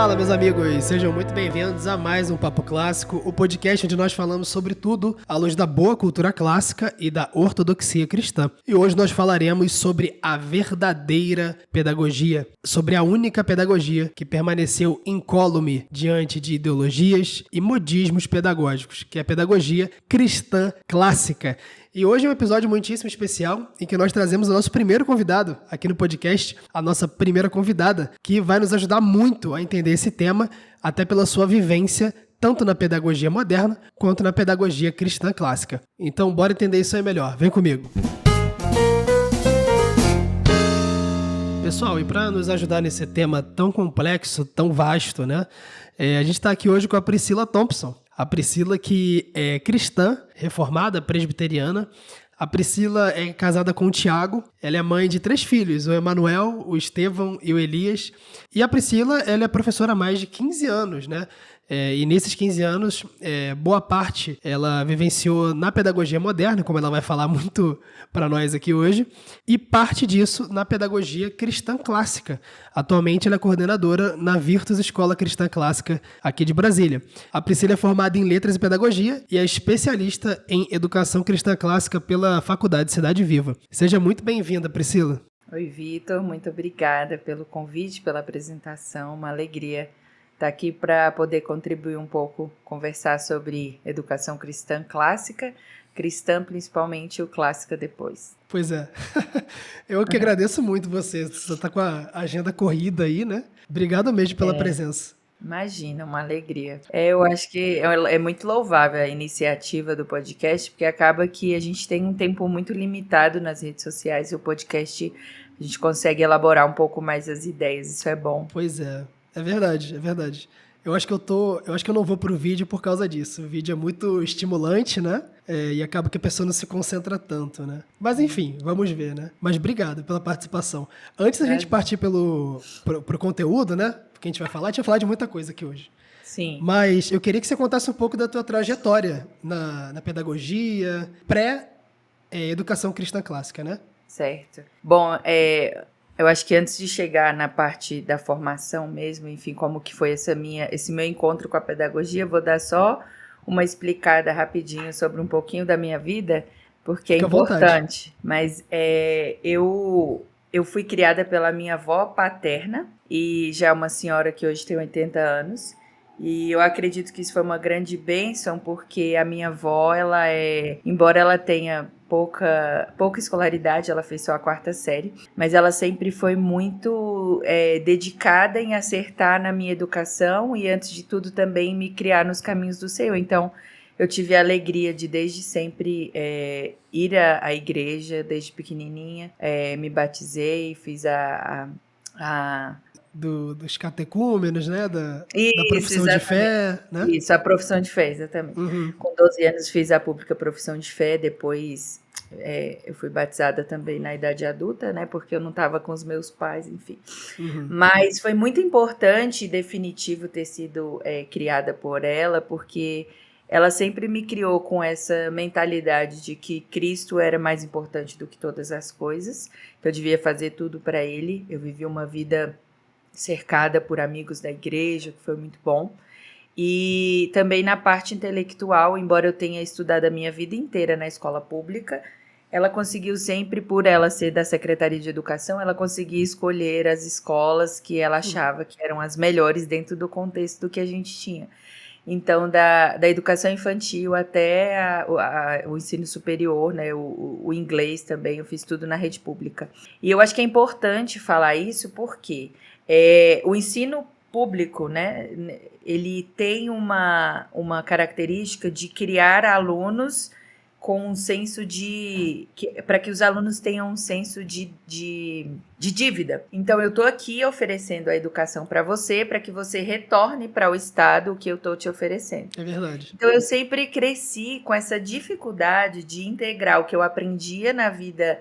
Fala, meus amigos, sejam muito bem-vindos a mais um Papo Clássico, o podcast onde nós falamos sobre tudo à luz da boa cultura clássica e da ortodoxia cristã. E hoje nós falaremos sobre a verdadeira pedagogia, sobre a única pedagogia que permaneceu incólume diante de ideologias e modismos pedagógicos, que é a pedagogia cristã clássica. E hoje é um episódio muitíssimo especial em que nós trazemos o nosso primeiro convidado aqui no podcast, a nossa primeira convidada, que vai nos ajudar muito a entender esse tema, até pela sua vivência, tanto na pedagogia moderna quanto na pedagogia cristã clássica. Então, bora entender isso aí melhor. Vem comigo. Pessoal, e para nos ajudar nesse tema tão complexo, tão vasto, né? A gente está aqui hoje com a Priscila Thompson. A Priscila, que é cristã, reformada, presbiteriana. A Priscila é casada com o Tiago. Ela é mãe de 3 filhos, o Emanuel, o Estevão e o Elias. E a Priscila, ela é professora há mais de 15 anos, né? E nesses 15 anos, boa parte ela vivenciou na pedagogia moderna, como ela vai falar muito para nós aqui hoje, e parte disso na pedagogia cristã clássica. Atualmente ela é coordenadora na Virtus Escola Cristã Clássica aqui de Brasília. A Priscila é formada em Letras e Pedagogia e é especialista em Educação Cristã Clássica pela Faculdade Cidade Viva. Seja muito bem-vinda, Priscila. Oi, Vitor. Muito obrigada pelo convite, pela apresentação. Uma alegria estar aqui para poder contribuir um pouco, conversar sobre educação cristã clássica, cristã principalmente, o clássica depois. Pois é. Eu que agradeço muito você. Você está com a agenda corrida aí, né? Obrigado mesmo pela presença. Imagina, uma alegria. Eu acho que é muito louvável a iniciativa do podcast, porque acaba que a gente tem um tempo muito limitado nas redes sociais e o podcast a gente consegue elaborar um pouco mais as ideias, isso é bom. Pois é. É verdade, é verdade. Eu acho que eu não vou pro vídeo por causa disso. O vídeo é muito estimulante, né? E acaba que a pessoa não se concentra tanto, né? Mas enfim, vamos ver, né? Mas obrigado pela participação. Antes da gente partir pro conteúdo, né? Que a gente vai falar, a gente vai falar de muita coisa aqui hoje. Sim. Mas eu queria que você contasse um pouco da tua trajetória na pedagogia, pré-educação cristã clássica, né? Certo. Bom, eu acho que antes de chegar na parte da formação mesmo, enfim, como que foi esse meu encontro com a pedagogia, vou dar só uma explicada rapidinho sobre um pouquinho da minha vida, porque Fica é importante. Mas eu fui criada pela minha avó paterna, e já é uma senhora que hoje tem 80 anos, e eu acredito que isso foi uma grande bênção, porque a minha avó, embora ela tenha pouca escolaridade, ela fez só a 4ª série, mas ela sempre foi muito dedicada em acertar na minha educação e, antes de tudo, também me criar nos caminhos do Senhor. Então, eu tive a alegria de, desde sempre, ir à igreja, desde pequenininha, me batizei, fiz dos catecúmenos, né? Da profissão exatamente. de fé, né? Isso, a profissão de fé, exatamente. Uhum. Com 12 anos fiz a pública profissão de fé, depois eu fui batizada também na idade adulta, né? Porque eu não estava com os meus pais, enfim. Uhum. Mas foi muito importante e definitivo ter sido criada por ela, porque ela sempre me criou com essa mentalidade de que Cristo era mais importante do que todas as coisas, que eu devia fazer tudo para Ele. Eu vivi uma vida cercada por amigos da igreja, que foi muito bom. E também na parte intelectual, embora eu tenha estudado a minha vida inteira na escola pública, ela conseguiu sempre, por ela ser da Secretaria de Educação, ela conseguia escolher as escolas que ela achava que eram as melhores dentro do contexto que a gente tinha. Então, da educação infantil até o ensino superior, né, o inglês também, eu fiz tudo na rede pública. E eu acho que é importante falar isso porque o ensino público, né, ele tem uma característica de criar alunos com um senso para que os alunos tenham um senso de dívida. Então, eu estou aqui oferecendo a educação para você, para que você retorne para o Estado o que eu estou te oferecendo. É verdade. Então, eu sempre cresci com essa dificuldade de integrar o que eu aprendia na vida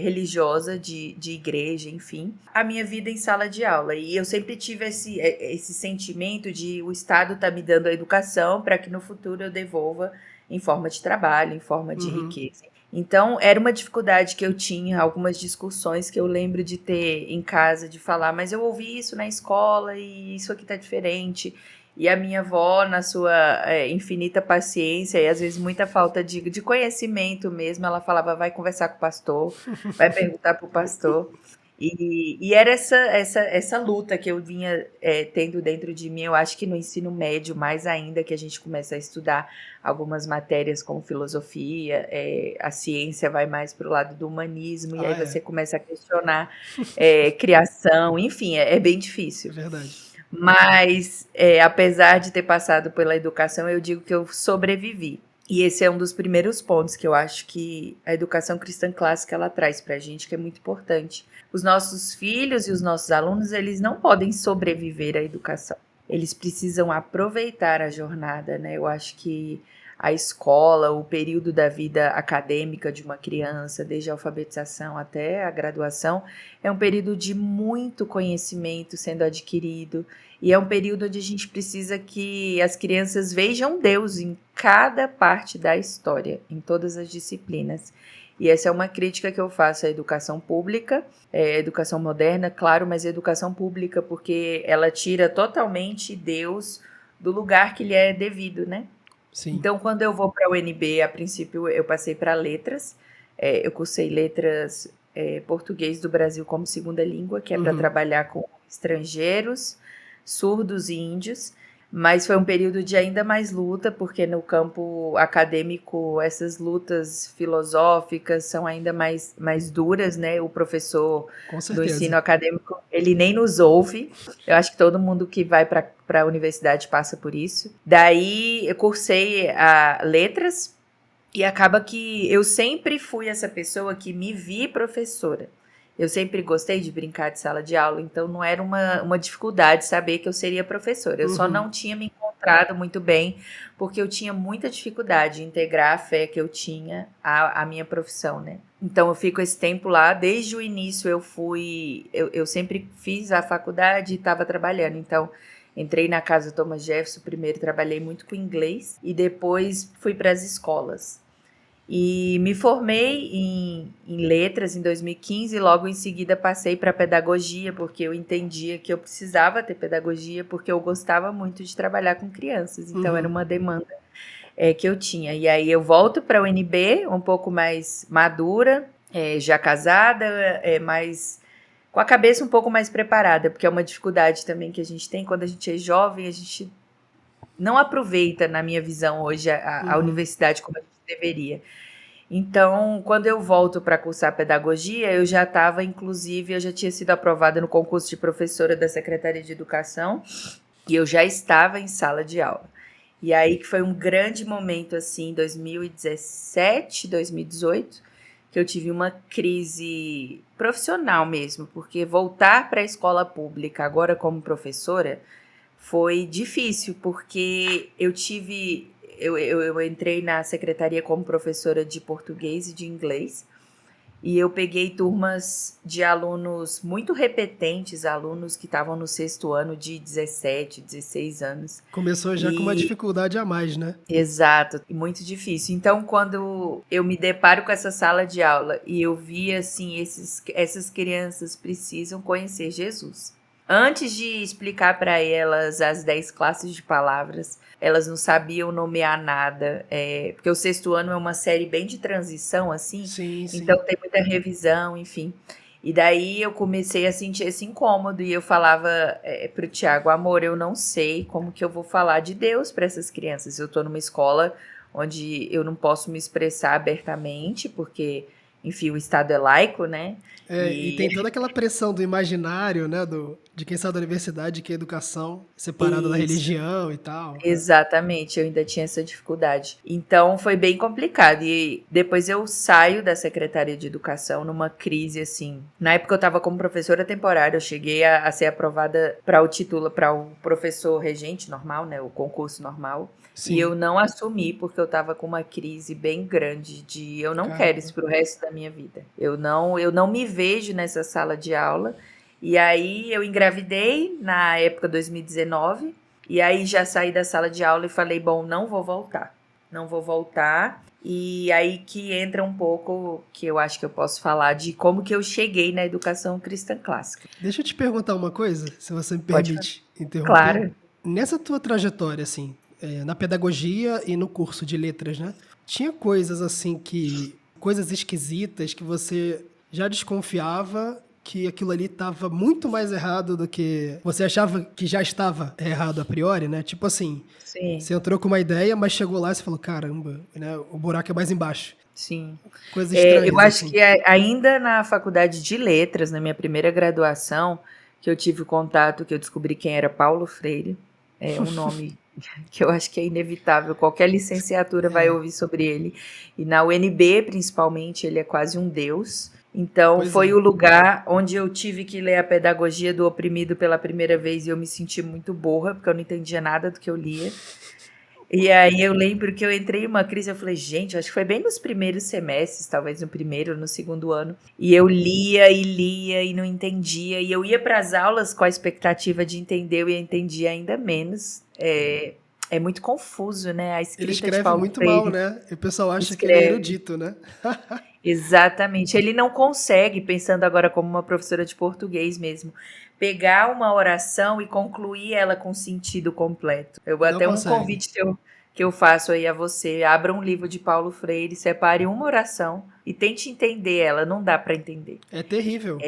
religiosa, de igreja, enfim, a minha vida em sala de aula. E eu sempre tive esse sentimento de o Estado tá me dando a educação para que no futuro eu devolva em forma de trabalho, em forma de riqueza. Então, era uma dificuldade que eu tinha, algumas discussões que eu lembro de ter em casa, de falar, mas eu ouvi isso na escola e isso aqui tá diferente. E a minha avó, na sua infinita paciência e às vezes muita falta de conhecimento mesmo, ela falava, vai conversar com o pastor, vai perguntar pro pastor. E era essa luta que eu vinha tendo dentro de mim. Eu acho que no ensino médio, mais ainda, que a gente começa a estudar algumas matérias como filosofia, a ciência vai mais para o lado do humanismo, e aí você começa a questionar criação, enfim, é bem difícil. É verdade. Mas, apesar de ter passado pela educação, eu digo que eu sobrevivi. E esse é um dos primeiros pontos que eu acho que a educação cristã clássica ela traz para a gente, que é muito importante. Os nossos filhos e os nossos alunos, eles não podem sobreviver à educação. Eles precisam aproveitar a jornada, né? Eu acho que a escola, o período da vida acadêmica de uma criança, desde a alfabetização até a graduação, é um período de muito conhecimento sendo adquirido, e é um período onde a gente precisa que as crianças vejam Deus em cada parte da história, em todas as disciplinas. E essa é uma crítica que eu faço à educação pública, educação moderna, claro, mas educação pública, porque ela tira totalmente Deus do lugar que lhe é devido, né? Sim. Então, quando eu vou para a UNB, a princípio eu passei para letras, eu cursei letras português do Brasil como segunda língua, que é para trabalhar com estrangeiros, surdos e índios, mas foi um período de ainda mais luta, porque no campo acadêmico essas lutas filosóficas são ainda mais duras, né? O professor do ensino acadêmico, ele nem nos ouve. Eu acho que todo mundo que vai para a universidade passa por isso. Daí eu cursei letras e acaba que eu sempre fui essa pessoa que me vi professora. Eu sempre gostei de brincar de sala de aula, então não era uma dificuldade saber que eu seria professora. Eu só não tinha me encontrado muito bem, porque eu tinha muita dificuldade de integrar a fé que eu tinha à minha profissão, né? Então eu fico esse tempo lá, desde o início eu sempre fiz a faculdade e estava trabalhando, então entrei na Casa Thomas Jefferson, primeiro trabalhei muito com inglês e depois fui para as escolas. E me formei em letras em 2015 e logo em seguida passei para pedagogia, porque eu entendia que eu precisava ter pedagogia, porque eu gostava muito de trabalhar com crianças, então era uma demanda que eu tinha. E aí eu volto para a UNB, um pouco mais madura, já casada, mais com a cabeça um pouco mais preparada, porque é uma dificuldade também que a gente tem quando a gente é jovem, a gente não aproveita, na minha visão hoje, a universidade como a gente deveria. Então, quando eu volto para cursar pedagogia, eu já estava, inclusive, eu já tinha sido aprovada no concurso de professora da Secretaria de Educação e eu já estava em sala de aula. E aí que foi um grande momento, assim, em 2017, 2018, que eu tive uma crise profissional mesmo, porque voltar para a escola pública agora como professora foi difícil, porque eu entrei na secretaria como professora de português e de inglês, e eu peguei turmas de alunos muito repetentes, alunos que estavam no 6º ano de 17, 16 anos. Começou já com uma dificuldade a mais, né? Exato, muito difícil. Então, quando eu me deparo com essa sala de aula e eu vi assim, essas crianças precisam conhecer Jesus. Antes de explicar para elas as 10 classes de palavras, elas não sabiam nomear nada, porque o 6º ano é uma série bem de transição, assim, Sim. Então tem muita revisão, enfim. E daí eu comecei a sentir esse incômodo e eu falava para o Tiago, amor, eu não sei como que eu vou falar de Deus para essas crianças. Eu estou numa escola onde eu não posso me expressar abertamente, porque, enfim, o Estado é laico, né? E tem toda aquela pressão do imaginário, né, de quem sai da universidade, que é educação separada da religião e tal. Exatamente, eu ainda tinha essa dificuldade. Então foi bem complicado. E depois eu saio da Secretaria de Educação numa crise, assim. Na época eu estava como professora temporária, eu cheguei a ser aprovada para o professor regente normal, né, o concurso normal. Sim. E eu não assumi porque eu estava com uma crise bem grande de eu não quero isso pro resto da minha vida. Eu não me vejo nessa sala de aula. E aí eu engravidei na época 2019 e aí já saí da sala de aula e falei, bom, não vou voltar. não vou voltar. E aí que entra um pouco, que eu acho que eu posso falar, de como que eu cheguei na educação cristã clássica. Deixa eu te perguntar uma coisa, se você me Pode falar. permite interromper. Claro. Nessa tua trajetória, assim, na pedagogia e no curso de letras, né? Tinha coisas assim coisas esquisitas que você já desconfiava que aquilo ali estava muito mais errado do que você achava que já estava errado a priori, né? Tipo assim, Sim, você entrou com uma ideia, mas chegou lá e você falou, caramba, né? O buraco é mais embaixo. sim. Coisas Eu estranhas, acho assim. que ainda na faculdade de letras, na minha primeira graduação, que eu tive contato, que eu descobri quem era Paulo Freire, é um nome que eu acho que é inevitável, qualquer licenciatura vai ouvir sobre ele. E na UNB, principalmente, ele é quase um deus. Então, Pois foi é. o lugar onde eu tive que ler a Pedagogia do Oprimido pela primeira vez e eu me senti muito burra, porque eu não entendia nada do que eu lia. E aí eu lembro que eu entrei em uma crise, eu falei, gente, acho que foi bem nos primeiros semestres, talvez no primeiro ou no segundo ano. E eu lia e não entendia. E eu ia para as aulas com a expectativa de entender, eu entendia ainda menos. É muito confuso, né? A Ele escrita de escreve Paulo muito mal, Freire né? E o pessoal acha que ele é escreve. erudito, né? Exatamente. Ele não consegue, pensando agora como uma professora de português mesmo, pegar uma oração e concluir ela com sentido completo. Eu Não até um consegue. convite que eu faço aí a você, abra um livro de Paulo Freire, separe uma oração e tente entender ela, não dá para entender. É terrível.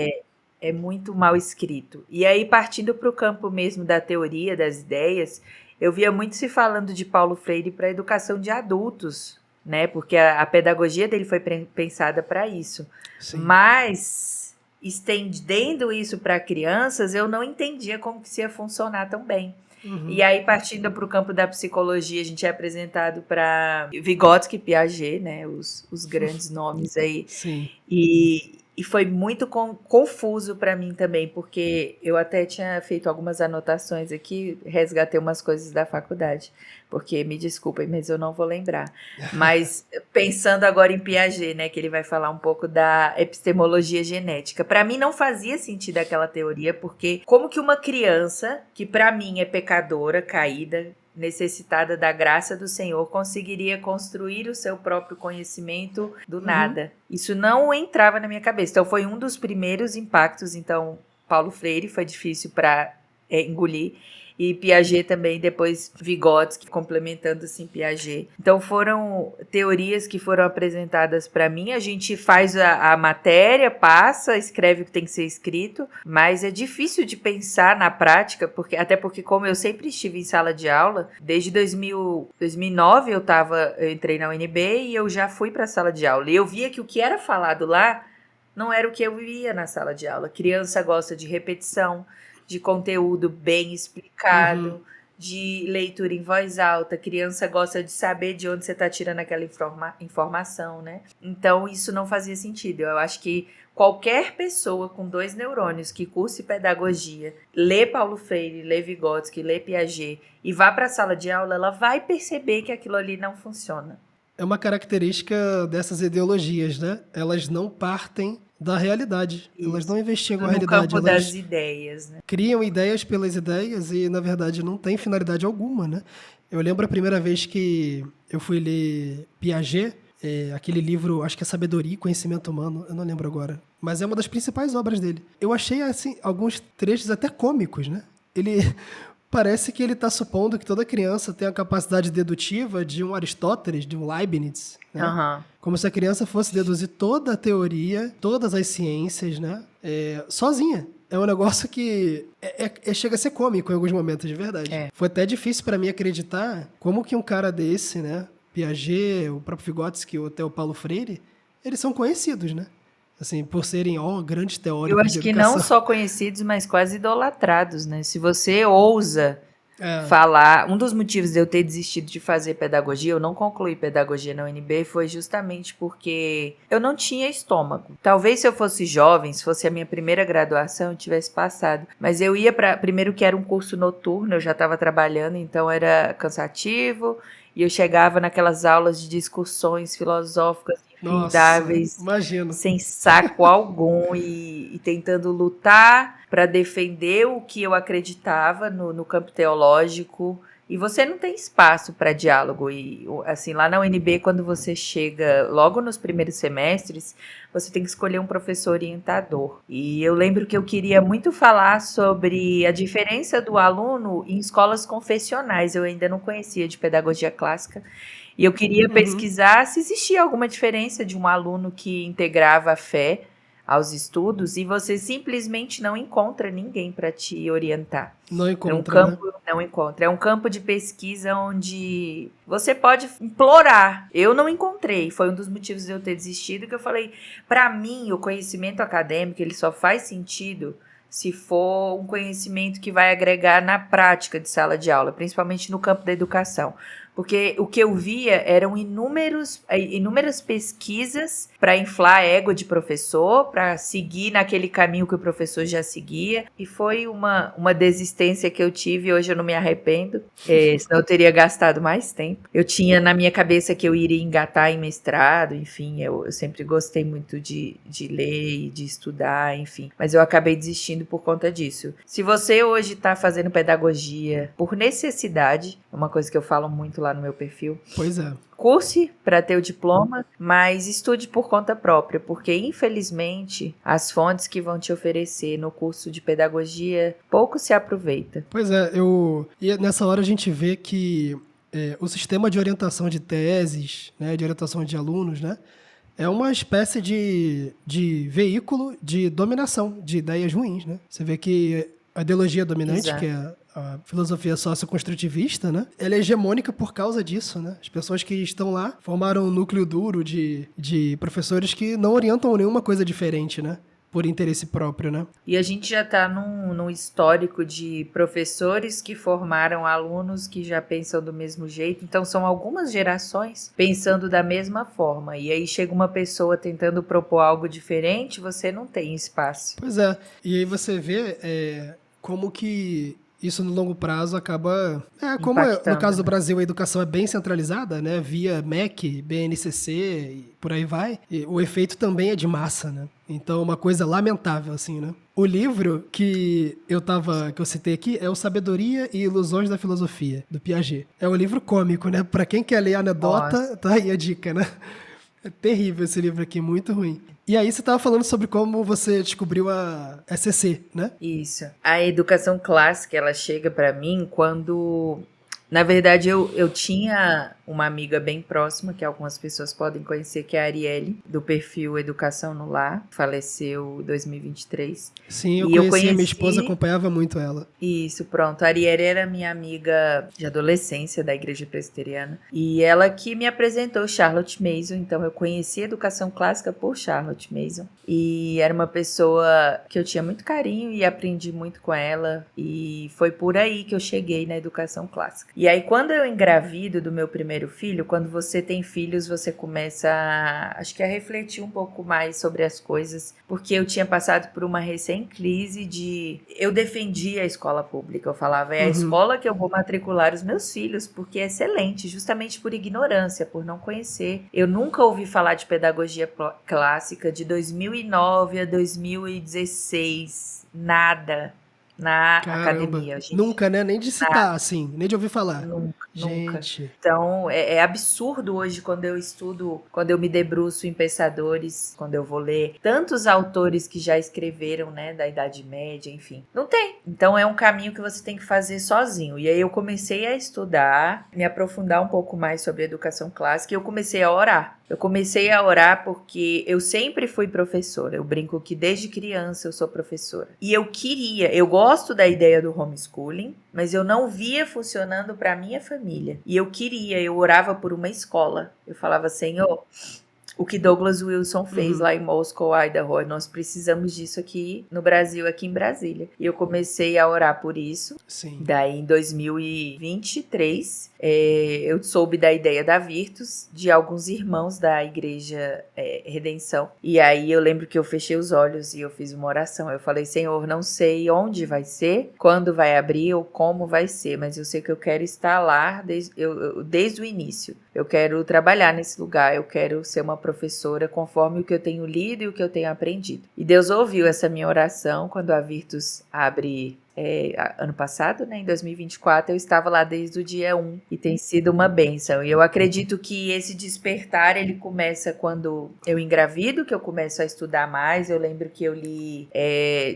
É muito mal escrito. E aí, partindo para o campo mesmo da teoria, das ideias, eu via muito se falando de Paulo Freire para a educação de adultos, né? Porque a pedagogia dele foi pensada para isso. Sim. Mas, estendendo isso para crianças, eu não entendia como que isso ia funcionar tão bem. E Uhum. aí, partindo para o campo da psicologia, a gente é apresentado para Vygotsky e Piaget, né? Os grandes nomes aí. Sim. E foi muito confuso para mim também, porque eu até tinha feito algumas anotações aqui, resgatei umas coisas da faculdade, porque me desculpem, mas eu não vou lembrar. Mas pensando agora em Piaget, né, que ele vai falar um pouco da epistemologia genética. Para mim não fazia sentido aquela teoria, porque como que uma criança, que para mim é pecadora, caída, necessitada da graça do Senhor, conseguiria construir o seu próprio conhecimento do Uhum. nada. Isso não entrava na minha cabeça. Então, foi um dos primeiros impactos. Então, Paulo Freire foi difícil para engolir. E Piaget também, depois Vygotsky, complementando assim Piaget. Então foram teorias que foram apresentadas para mim. A gente faz a matéria, passa, escreve o que tem que ser escrito, mas é difícil de pensar na prática, até porque como eu sempre estive em sala de aula, desde 2009 eu entrei na UNB e eu já fui para a sala de aula. E eu via que o que era falado lá não era o que eu via na sala de aula. Criança gosta de repetição, de conteúdo bem Uhum. explicado, de leitura em voz alta. Criança gosta de saber de onde você está tirando aquela informação, né? Então, isso não fazia sentido. Eu acho que qualquer pessoa com 2 neurônios que curse pedagogia, lê Paulo Freire, lê Vygotsky, lê Piaget e vá para a sala de aula, ela vai perceber que aquilo ali não funciona. É uma característica dessas ideologias, né? Elas não partem da realidade. Elas não Isso. investigam a No realidade. campo das Elas ideias, né? criam ideias pelas ideias e, na verdade, não tem finalidade alguma, né? Eu lembro a primeira vez que eu fui ler Piaget, aquele livro, acho que é Sabedoria e Conhecimento Humano, eu não lembro agora, mas é uma das principais obras dele. Eu achei, assim, alguns trechos até cômicos, né? Ele parece que ele está supondo que toda criança tem a capacidade dedutiva de um Aristóteles, de um Leibniz, né? Aham. Como se a criança fosse deduzir toda a teoria, todas as ciências, né? Sozinha. É um negócio que chega a ser cômico em alguns momentos, de verdade. É. Foi até difícil para mim acreditar como que um cara desse, né? Piaget, o próprio Vygotsky ou até o Paulo Freire, eles são conhecidos, né? Assim, por serem, grandes Eu teóricos de acho que não educação. só conhecidos, mas quase idolatrados, né? Se você ousa É. falar, um dos motivos de eu ter desistido de fazer pedagogia, eu não concluí pedagogia na UNB, foi justamente porque eu não tinha estômago. Talvez se eu fosse jovem, se fosse a minha primeira graduação, eu tivesse passado. Mas eu ia primeiro que era um curso noturno, eu já estava trabalhando, então era cansativo, e eu chegava naquelas aulas de discussões filosóficas Nossa, infindáveis, imagino. sem saco algum e tentando lutar para defender o que eu acreditava no campo teológico E você não tem espaço para diálogo. E, assim, lá na UNB, quando você chega logo nos primeiros semestres, você tem que escolher um professor orientador. E eu lembro que eu queria muito falar sobre a diferença do aluno em escolas confessionais. Eu ainda não conhecia de pedagogia clássica. E eu queria pesquisar se existia alguma diferença de um aluno que integrava a fé aos estudos, e você simplesmente não encontra ninguém para te orientar. Não É um encontra, né? campo, não encontra. É um campo de pesquisa onde você pode implorar. Eu não encontrei. Foi um dos motivos de eu ter desistido, que eu falei, para mim, o conhecimento acadêmico, ele só faz sentido se for um conhecimento que vai agregar na prática de sala de aula, principalmente no campo da educação. Porque o que eu via eram inúmeras pesquisas para inflar ego de professor, para seguir naquele caminho que o professor já seguia. E foi uma desistência que eu tive, e hoje eu não me arrependo, senão eu teria gastado mais tempo. Eu tinha na minha cabeça que eu iria engatar em mestrado, enfim, eu sempre gostei muito de ler e de estudar, enfim. Mas eu acabei desistindo por conta disso. Se você hoje está fazendo pedagogia por necessidade, é uma coisa que eu falo muito lá no meu perfil. Pois é. Curse para ter o diploma, mas estude por conta própria, porque infelizmente as fontes que vão te oferecer no curso de pedagogia pouco se aproveita. Pois é, e nessa hora a gente vê que o sistema de orientação de teses, né, de orientação de alunos, né, é uma espécie de veículo de dominação de ideias ruins, né? Você vê que a ideologia dominante, Exato. que é a filosofia socioconstrutivista, né? Ela é hegemônica por causa disso, né? As pessoas que estão lá formaram um núcleo duro de professores que não orientam nenhuma coisa diferente, né? Por interesse próprio, né? E a gente já está num histórico de professores que formaram alunos que já pensam do mesmo jeito. Então, são algumas gerações pensando da mesma forma. E aí chega uma pessoa tentando propor algo diferente, você não tem espaço. Pois é. E aí você vê como que isso no longo prazo acaba... como no caso do Brasil a educação é bem centralizada, né? Via MEC, BNCC e por aí vai. E o efeito também é de massa, né? Então, uma coisa lamentável, assim, né? O livro que eu citei aqui é o Sabedoria e Ilusões da Filosofia, do Piaget. É um livro cômico, né? Pra quem quer ler anedota, Nossa. tá aí a dica, né? É terrível esse livro aqui, muito ruim. E aí você estava falando sobre como você descobriu a SCC, né? Isso. A educação clássica, ela chega para mim quando... Na verdade, eu tinha uma amiga bem próxima, que algumas pessoas podem conhecer, que é a Arielle, do perfil Educação no Lar, faleceu em 2023. Sim, E eu minha esposa acompanhava muito ela. Isso, pronto. A Arielle era minha amiga de adolescência da Igreja Presbiteriana. E ela que me apresentou Charlotte Mason. Então, eu conheci a educação clássica por Charlotte Mason. E era uma pessoa que eu tinha muito carinho e aprendi muito com ela. E foi por aí que eu cheguei na educação clássica. E aí, quando eu engravido do meu primeiro filho, quando você tem filhos, você começa acho que a refletir um pouco mais sobre as coisas. Porque eu tinha passado por uma recém-crise de... Eu defendia a escola pública. Eu falava, é a escola que eu vou matricular os meus filhos, porque é excelente, justamente por ignorância, por não conhecer. Eu nunca ouvi falar de pedagogia clássica de 2009 a 2016. Nada. Na academia. Gente, nunca, né? Nem de citar, assim, nem de ouvir falar. Nunca. Então, é absurdo hoje quando eu estudo, quando eu me debruço em pensadores, quando eu vou ler tantos autores que já escreveram, né, da Idade Média, enfim. Não tem. Então, é um caminho que você tem que fazer sozinho. E aí eu comecei a estudar, me aprofundar um pouco mais sobre a educação clássica e eu comecei a orar. Eu comecei a orar porque eu sempre fui professora. Eu brinco que desde criança eu sou professora. E eu gosto da ideia do homeschooling, mas eu não via funcionando para minha família. E eu orava por uma escola. Eu falava, Senhor, o que Douglas Wilson fez lá em Moscow, Idaho, nós precisamos disso aqui no Brasil, aqui em Brasília. E eu comecei a orar por isso. Sim. Daí, em 2023, eu soube da ideia da Virtus, de alguns irmãos da Igreja Redenção. E aí, eu lembro que eu fechei os olhos e eu fiz uma oração. Eu falei, Senhor, não sei onde vai ser, quando vai abrir ou como vai ser, mas eu sei que eu quero estar lá desde o início. Eu quero trabalhar nesse lugar, eu quero ser uma professora conforme o que eu tenho lido e o que eu tenho aprendido. E Deus ouviu essa minha oração quando a Virtus abre ano passado, né, em 2024, eu estava lá desde o dia 1 e tem sido uma bênção. E eu acredito que esse despertar, ele começa quando eu engravido, que eu começo a estudar mais. Eu lembro que eu li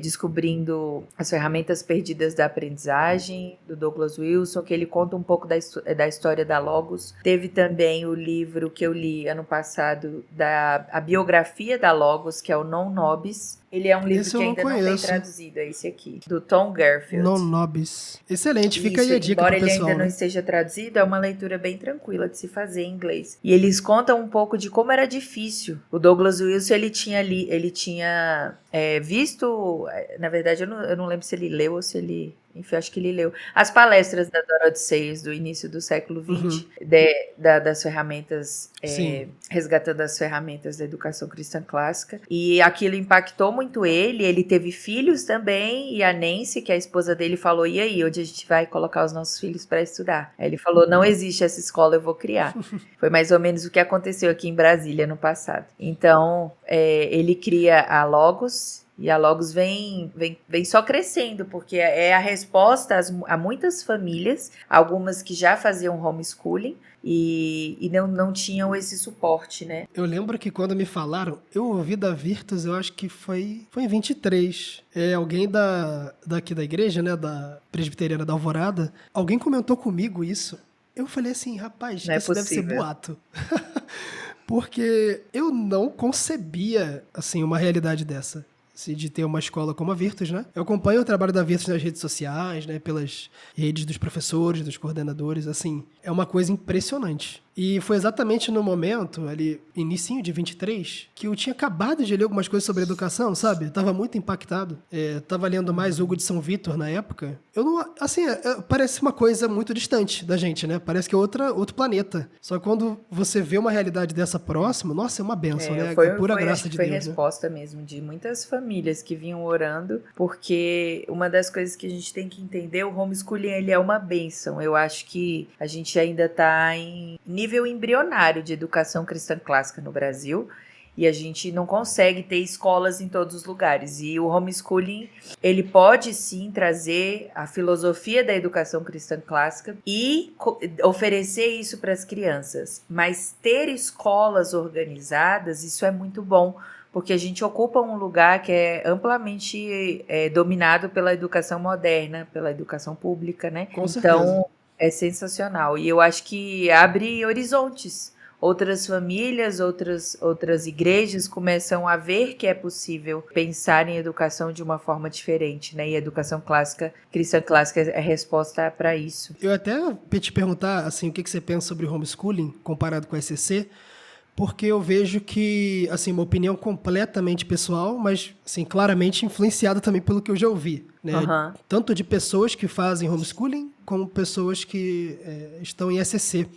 Descobrindo as Ferramentas Perdidas da Aprendizagem, do Douglas Wilson, que ele conta um pouco da história da Logos. Teve também o livro que eu li ano passado, a biografia da Logos, que é o Non Nobis. Ele é um livro Esse que eu não ainda não tem conheço. traduzido, é esse aqui, do Tom Garfield. Non Nobis. Excelente, fica aí a dica embora pro ele pessoal, ainda não né? esteja traduzido, é uma leitura bem tranquila de se fazer em inglês. E eles contam um pouco de como era difícil. O Douglas Wilson, ele tinha visto, na verdade eu não lembro se ele leu ou se ele... Enfim, acho que ele leu as palestras da Dorothy Sayers do início do século XX, das ferramentas, Sim. resgatando as ferramentas da educação cristã clássica. E aquilo impactou muito ele. Ele teve filhos também, e a Nancy, que é a esposa dele, falou: e aí, onde a gente vai colocar os nossos filhos para estudar? Aí ele falou: não existe essa escola, eu vou criar. Foi mais ou menos o que aconteceu aqui em Brasília no passado. Então, ele cria a Logos, e a Logos vem só crescendo, porque é a resposta a muitas famílias, algumas que já faziam homeschooling e não tinham esse suporte, né? Eu lembro que quando me falaram, eu ouvi da Virtus, eu acho que foi em 23. Alguém daqui da igreja, né, da Presbiteriana da Alvorada, alguém comentou comigo isso. Eu falei assim, rapaz, Não é isso deve ser possível. boato. Porque eu não concebia, assim, uma realidade dessa. De ter uma escola como a Virtus, né? Eu acompanho o trabalho da Virtus nas redes sociais, né? Pelas redes dos professores, dos coordenadores, assim. É uma coisa impressionante. E foi exatamente no momento, ali, inicinho de 23, que eu tinha acabado de ler algumas coisas sobre educação, sabe? Eu tava muito impactado. Tava lendo mais Hugo de São Vitor na época. Eu não... Assim, parece uma coisa muito distante da gente, né? Parece que é outro planeta. Só que quando você vê uma realidade dessa próxima, nossa, é uma benção, né? É pura graça acho que de foi Deus, né? resposta mesmo de muitas famílias que vinham orando, porque uma das coisas que a gente tem que entender, o homeschooling, ele é uma bênção. Eu acho que a gente ainda tá em nível embrionário de educação cristã clássica no Brasil, e a gente não consegue ter escolas em todos os lugares. E o homeschooling, ele pode sim trazer a filosofia da educação cristã clássica e oferecer isso para as crianças. Mas ter escolas organizadas, isso é muito bom, porque a gente ocupa um lugar que é amplamente dominado pela educação moderna, pela educação pública, né? Com certeza. É sensacional. E eu acho que abre horizontes. Outras famílias, outras igrejas começam a ver que é possível pensar em educação de uma forma diferente, né? E a educação clássica, cristã clássica, é a resposta para isso. Eu até ia te perguntar, assim, o que você pensa sobre homeschooling comparado com a ECC, porque eu vejo que, assim, uma opinião completamente pessoal, mas, assim, claramente influenciada também pelo que eu já ouvi, né? Tanto de pessoas que fazem homeschooling, como pessoas que estão em ECC.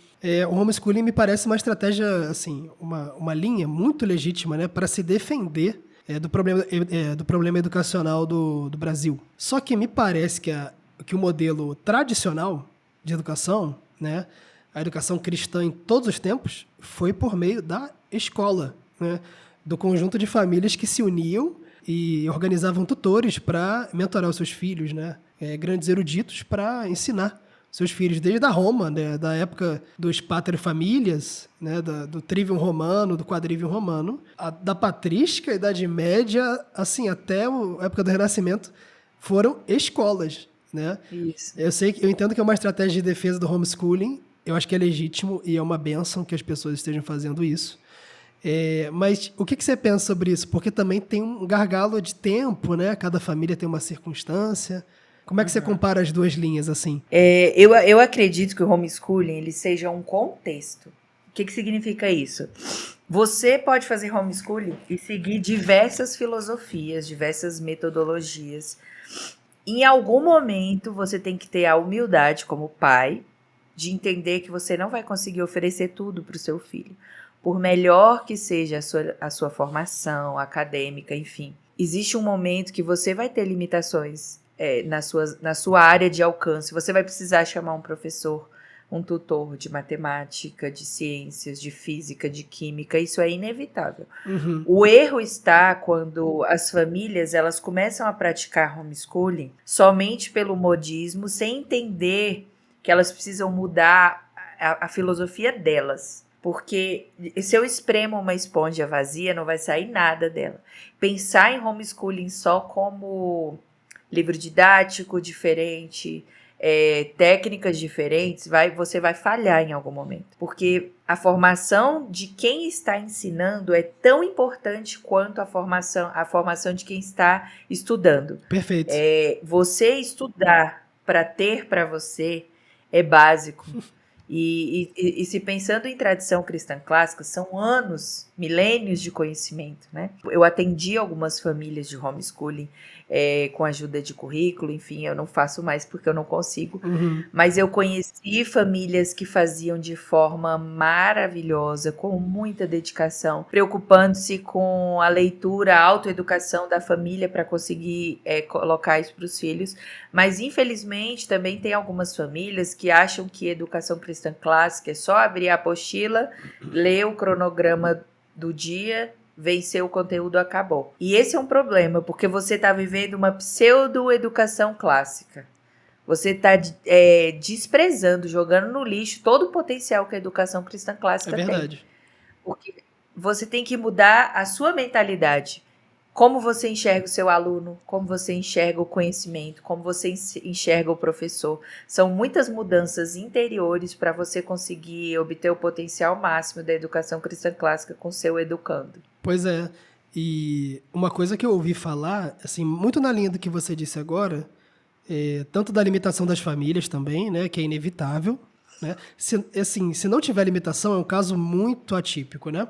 O homeschooling me parece uma estratégia, assim, uma linha muito legítima, né, para se defender do problema educacional do Brasil. Só que me parece que o modelo tradicional de educação, né, a educação cristã em todos os tempos, foi por meio da escola, né, do conjunto de famílias que se uniam e organizavam tutores para mentorar os seus filhos, né, grandes eruditos para ensinar seus filhos, desde a Roma, né, da época dos pater familias, né, do trivium romano, do quadrivium romano, da patrística, Idade Média, assim, até a época do Renascimento, foram escolas, né? Isso. Eu entendo que é uma estratégia de defesa do homeschooling, eu acho que é legítimo e é uma bênção que as pessoas estejam fazendo isso. Mas o que você pensa sobre isso? Porque também tem um gargalo de tempo, né? Cada família tem uma circunstância. Como é que você compara as duas linhas, assim? Eu acredito que o homeschooling ele seja um contexto. O que significa isso? Você pode fazer homeschooling e seguir diversas filosofias, diversas metodologias. Em algum momento, você tem que ter a humildade como pai de entender que você não vai conseguir oferecer tudo para o seu filho. Por melhor que seja a sua formação acadêmica, enfim. Existe um momento que você vai ter limitações na sua área de alcance. Você vai precisar chamar um professor um tutor de matemática, de ciências, de física, de química, isso é inevitável. Uhum. O erro está quando as famílias elas começam a praticar homeschooling somente pelo modismo, sem entender que elas precisam mudar a filosofia delas. Porque se eu espremo uma esponja vazia, não vai sair nada dela. Pensar em homeschooling só como livro didático diferente, técnicas diferentes, você vai falhar em algum momento. Porque a formação de quem está ensinando é tão importante quanto a formação de quem está estudando. Perfeito. Você estudar para ter para você é básico. E se pensando em tradição cristã clássica, são anos, milênios de conhecimento, né? Eu atendi algumas famílias de homeschooling com ajuda de currículo, enfim, eu não faço mais porque eu não consigo, Uhum. mas eu conheci famílias que faziam de forma maravilhosa, com muita dedicação, preocupando-se com a leitura, a autoeducação da família para conseguir colocar isso para os filhos, mas infelizmente também tem algumas famílias que acham que educação cristã clássica é só abrir a apostila, ler o cronograma do dia, vencer o conteúdo, acabou. E esse é um problema, porque você está vivendo uma pseudo-educação clássica. Você está desprezando, jogando no lixo todo o potencial que a educação cristã clássica tem. verdade. Porque você tem que mudar a sua mentalidade. Como você enxerga o seu aluno, como você enxerga o conhecimento, como você enxerga o professor. São muitas mudanças interiores para você conseguir obter o potencial máximo da educação cristã clássica com seu educando. Pois é. E uma coisa que eu ouvi falar, assim, muito na linha do que você disse agora, tanto da limitação das famílias também, né, que é inevitável, né? Se não tiver limitação, é um caso muito atípico, né?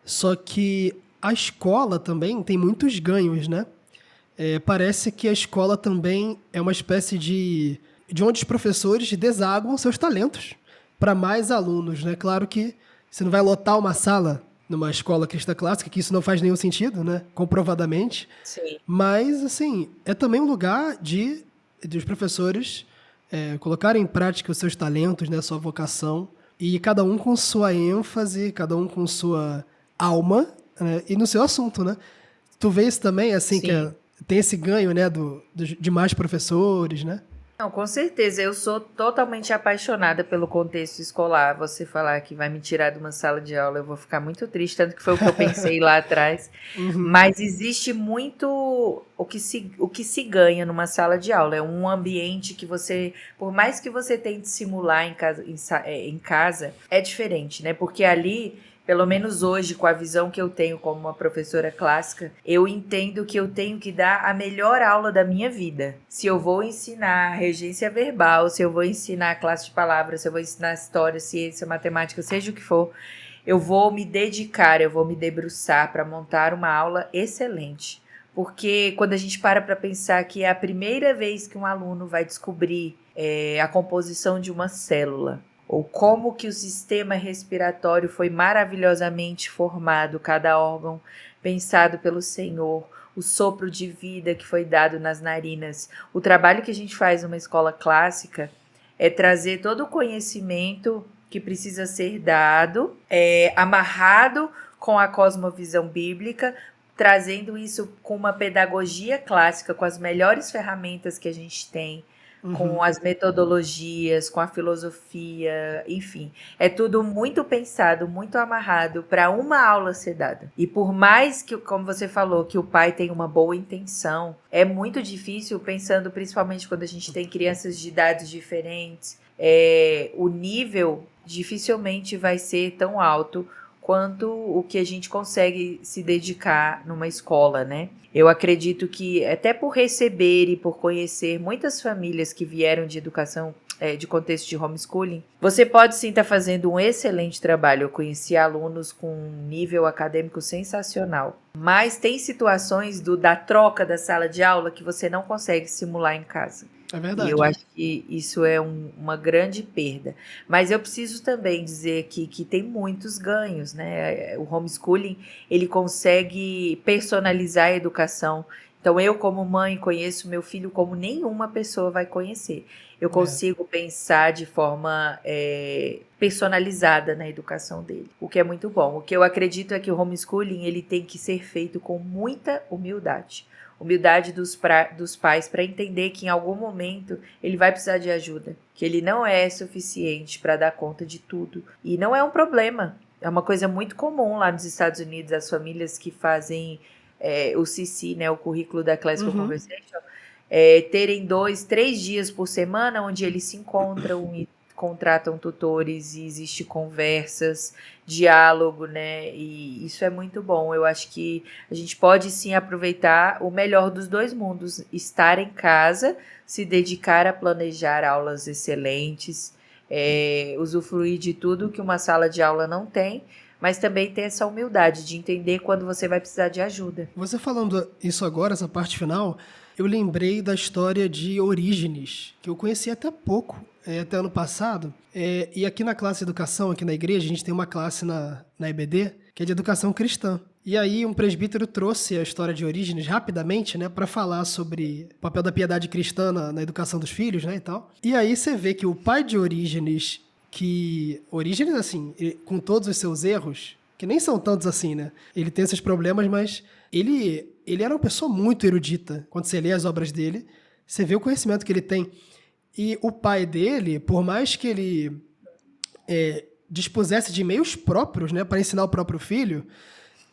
Só que a escola também tem muitos ganhos, né? Parece que a escola também é uma espécie de onde os professores desaguam seus talentos para mais alunos, né? Claro que você não vai lotar uma sala numa escola cristã clássica, que isso não faz nenhum sentido, né? Comprovadamente. Sim. Mas, assim, é também um lugar dos professores colocarem em prática os seus talentos, né? Sua vocação. E cada um com sua ênfase, cada um com sua alma, né? E no seu assunto, né? Tu vê isso também, assim, Sim. que tem esse ganho, né? De mais professores, né? Não, com certeza, eu sou totalmente apaixonada pelo contexto escolar. Você falar que vai me tirar de uma sala de aula, eu vou ficar muito triste, tanto que foi o que eu pensei lá atrás. Mas existe muito o que se ganha numa sala de aula. É um ambiente que você, por mais que você tente simular em casa, é diferente, né? Porque ali, pelo menos hoje, com a visão que eu tenho como uma professora clássica, eu entendo que eu tenho que dar a melhor aula da minha vida. Se eu vou ensinar regência verbal, se eu vou ensinar classe de palavras, se eu vou ensinar história, ciência, matemática, seja o que for, eu vou me dedicar, eu vou me debruçar para montar uma aula excelente. Porque quando a gente para pensar que é a primeira vez que um aluno vai descobrir a composição de uma célula, ou como que o sistema respiratório foi maravilhosamente formado, cada órgão pensado pelo Senhor, o sopro de vida que foi dado nas narinas. O trabalho que a gente faz numa escola clássica é trazer todo o conhecimento que precisa ser dado, amarrado com a cosmovisão bíblica, trazendo isso com uma pedagogia clássica, com as melhores ferramentas que a gente tem, com as metodologias, com a filosofia, enfim. É tudo muito pensado, muito amarrado para uma aula ser dada. E por mais que, como você falou, que o pai tem uma boa intenção, é muito difícil, pensando principalmente quando a gente tem crianças de idades diferentes, o nível dificilmente vai ser tão alto quanto o que a gente consegue se dedicar numa escola, né? Eu acredito que, até por receber e por conhecer muitas famílias que vieram de educação, de contexto de homeschooling, você pode sim estar fazendo um excelente trabalho. Eu conheci alunos com um nível acadêmico sensacional, mas tem situações da troca da sala de aula que você não consegue simular em casa. É verdade. E eu acho que isso é uma grande perda. Mas eu preciso também dizer aqui que tem muitos ganhos, né? O homeschooling, ele consegue personalizar a educação. Então, eu, como mãe, conheço meu filho como nenhuma pessoa vai conhecer. Eu consigo pensar de forma personalizada na educação dele, o que é muito bom. O que eu acredito é que o homeschooling ele tem que ser feito com muita humildade. Humildade dos pais para entender que em algum momento ele vai precisar de ajuda, que ele não é suficiente para dar conta de tudo. E não é um problema. É uma coisa muito comum lá nos Estados Unidos, as famílias que fazem o CC, né, o currículo da Classical Conversation, terem 2, 3 dias por semana onde eles se encontram e contratam tutores e existe conversas, diálogo, né? E isso é muito bom. Eu acho que a gente pode sim aproveitar o melhor dos dois mundos, estar em casa, se dedicar a planejar aulas excelentes, usufruir de tudo que uma sala de aula não tem, mas também ter essa humildade de entender quando você vai precisar de ajuda. Você falando isso agora, essa parte final, eu lembrei da história de Orígenes, que eu conheci até pouco, até ano passado. E aqui na classe de educação, aqui na igreja, a gente tem uma classe na EBD, que é de educação cristã. E aí um presbítero trouxe a história de Orígenes rapidamente, né, para falar sobre o papel da piedade cristã na educação dos filhos, né, e tal. E aí você vê que o pai de Orígenes, assim, com todos os seus erros, que nem são tantos assim, né? Ele tem esses problemas, mas ele era uma pessoa muito erudita. Quando você lê as obras dele, você vê o conhecimento que ele tem. E o pai dele, por mais que ele dispusesse de meios próprios, né, para ensinar o próprio filho,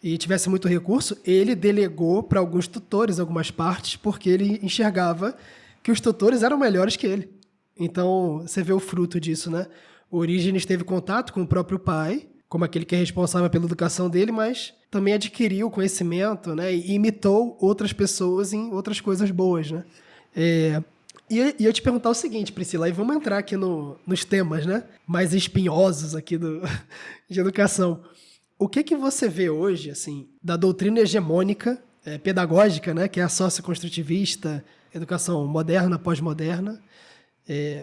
e tivesse muito recurso, ele delegou para alguns tutores algumas partes, porque ele enxergava que os tutores eram melhores que ele. Então, você vê o fruto disso, né? O Orígenes teve contato com o próprio pai, como aquele que é responsável pela educação dele, mas também adquiriu conhecimento, né? E imitou outras pessoas em outras coisas boas, né? E eu te perguntar o seguinte, Priscila, aí vamos entrar aqui nos temas, né? Mais espinhosos aqui de educação. O que você vê hoje, assim, da doutrina hegemônica, pedagógica, né? Que é a socioconstrutivista, educação moderna, pós-moderna,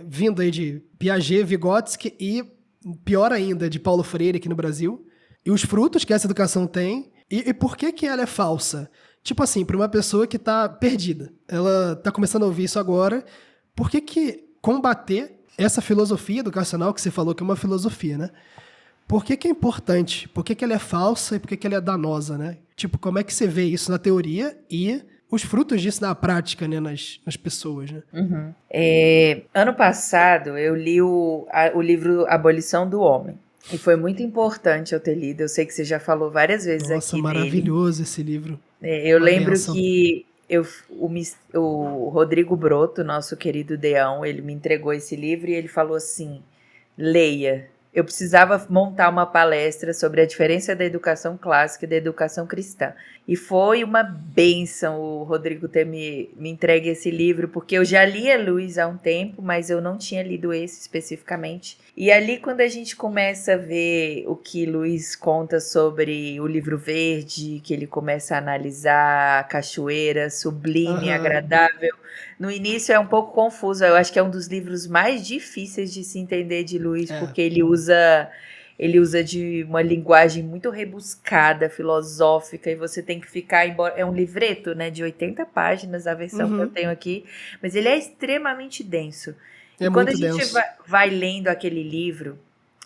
vindo aí de Piaget, Vygotsky e, pior ainda, de Paulo Freire aqui no Brasil, e os frutos que essa educação tem, e por que ela é falsa? Tipo assim, para uma pessoa que está perdida, ela está começando a ouvir isso agora, por que combater essa filosofia educacional que você falou que é uma filosofia, né? Por que é importante? Por que ela é falsa e por que ela é danosa, né? Tipo, como é que você vê isso na teoria e os frutos disso na prática, né, nas pessoas, né? Uhum. Ano passado, eu li o livro Abolição do Homem. E foi muito importante eu ter lido. Eu sei que você já falou várias vezes Nossa, aqui maravilhoso dele. esse livro. Eu Uma lembro benção. que o Rodrigo Broto, nosso querido Deão, ele me entregou esse livro e ele falou assim, leia. Eu precisava montar uma palestra sobre a diferença da educação clássica e da educação cristã. E foi uma bênção o Rodrigo ter me entregue esse livro, porque eu já lia Luiz há um tempo, mas eu não tinha lido esse especificamente. E ali, quando a gente começa a ver o que Luiz conta sobre o livro verde, que ele começa a analisar a cachoeira sublime, agradável, no início é um pouco confuso. Eu acho que é um dos livros mais difíceis de se entender de Luiz, porque ele usa de uma linguagem muito rebuscada, filosófica, e você tem que ficar, embora é um livreto, né, de 80 páginas, a versão que eu tenho aqui, mas ele é extremamente denso. E quando a muito gente denso. vai lendo aquele livro,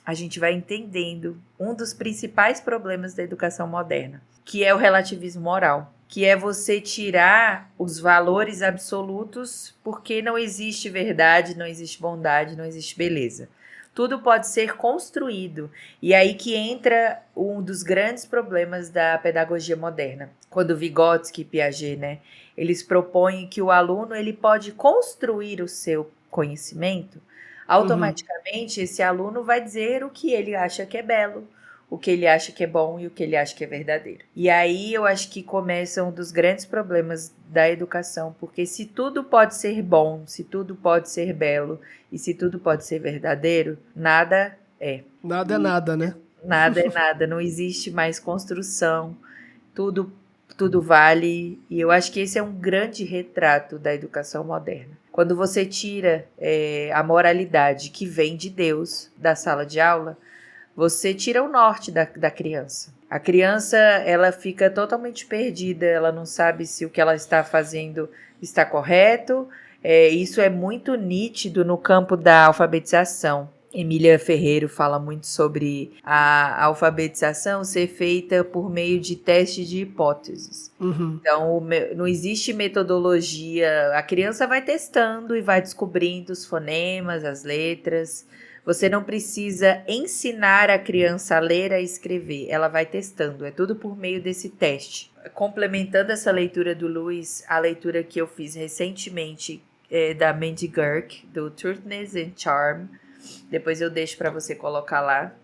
a gente vai entendendo um dos principais problemas da educação moderna, que é o relativismo moral, que é você tirar os valores absolutos, porque não existe verdade, não existe bondade, não existe beleza. Tudo pode ser construído. E aí que entra um dos grandes problemas da pedagogia moderna. Quando Vygotsky e Piaget, né, eles propõem que o aluno ele pode construir o seu conhecimento, automaticamente esse aluno vai dizer o que ele acha que é belo, o que ele acha que é bom e o que ele acha que é verdadeiro. E aí eu acho que começa um dos grandes problemas da educação, porque se tudo pode ser bom, se tudo pode ser belo e se tudo pode ser verdadeiro, nada é. Nada é nada, né? Nada é nada, não existe mais construção, tudo vale, e eu acho que esse é um grande retrato da educação moderna. Quando você tira a moralidade que vem de Deus da sala de aula, você tira o norte da criança. A criança, ela fica totalmente perdida, ela não sabe se o que ela está fazendo está correto. Isso é muito nítido no campo da alfabetização. Emília Ferreiro fala muito sobre a alfabetização ser feita por meio de teste de hipóteses. Uhum. Então, não existe metodologia. A criança vai testando e vai descobrindo os fonemas, as letras. Você não precisa ensinar a criança a ler, a escrever. Ela vai testando. É tudo por meio desse teste. Complementando essa leitura do Lewis, a leitura que eu fiz recentemente da Mandy Girk, do Truthness and Charm. Depois eu deixo para você colocar lá.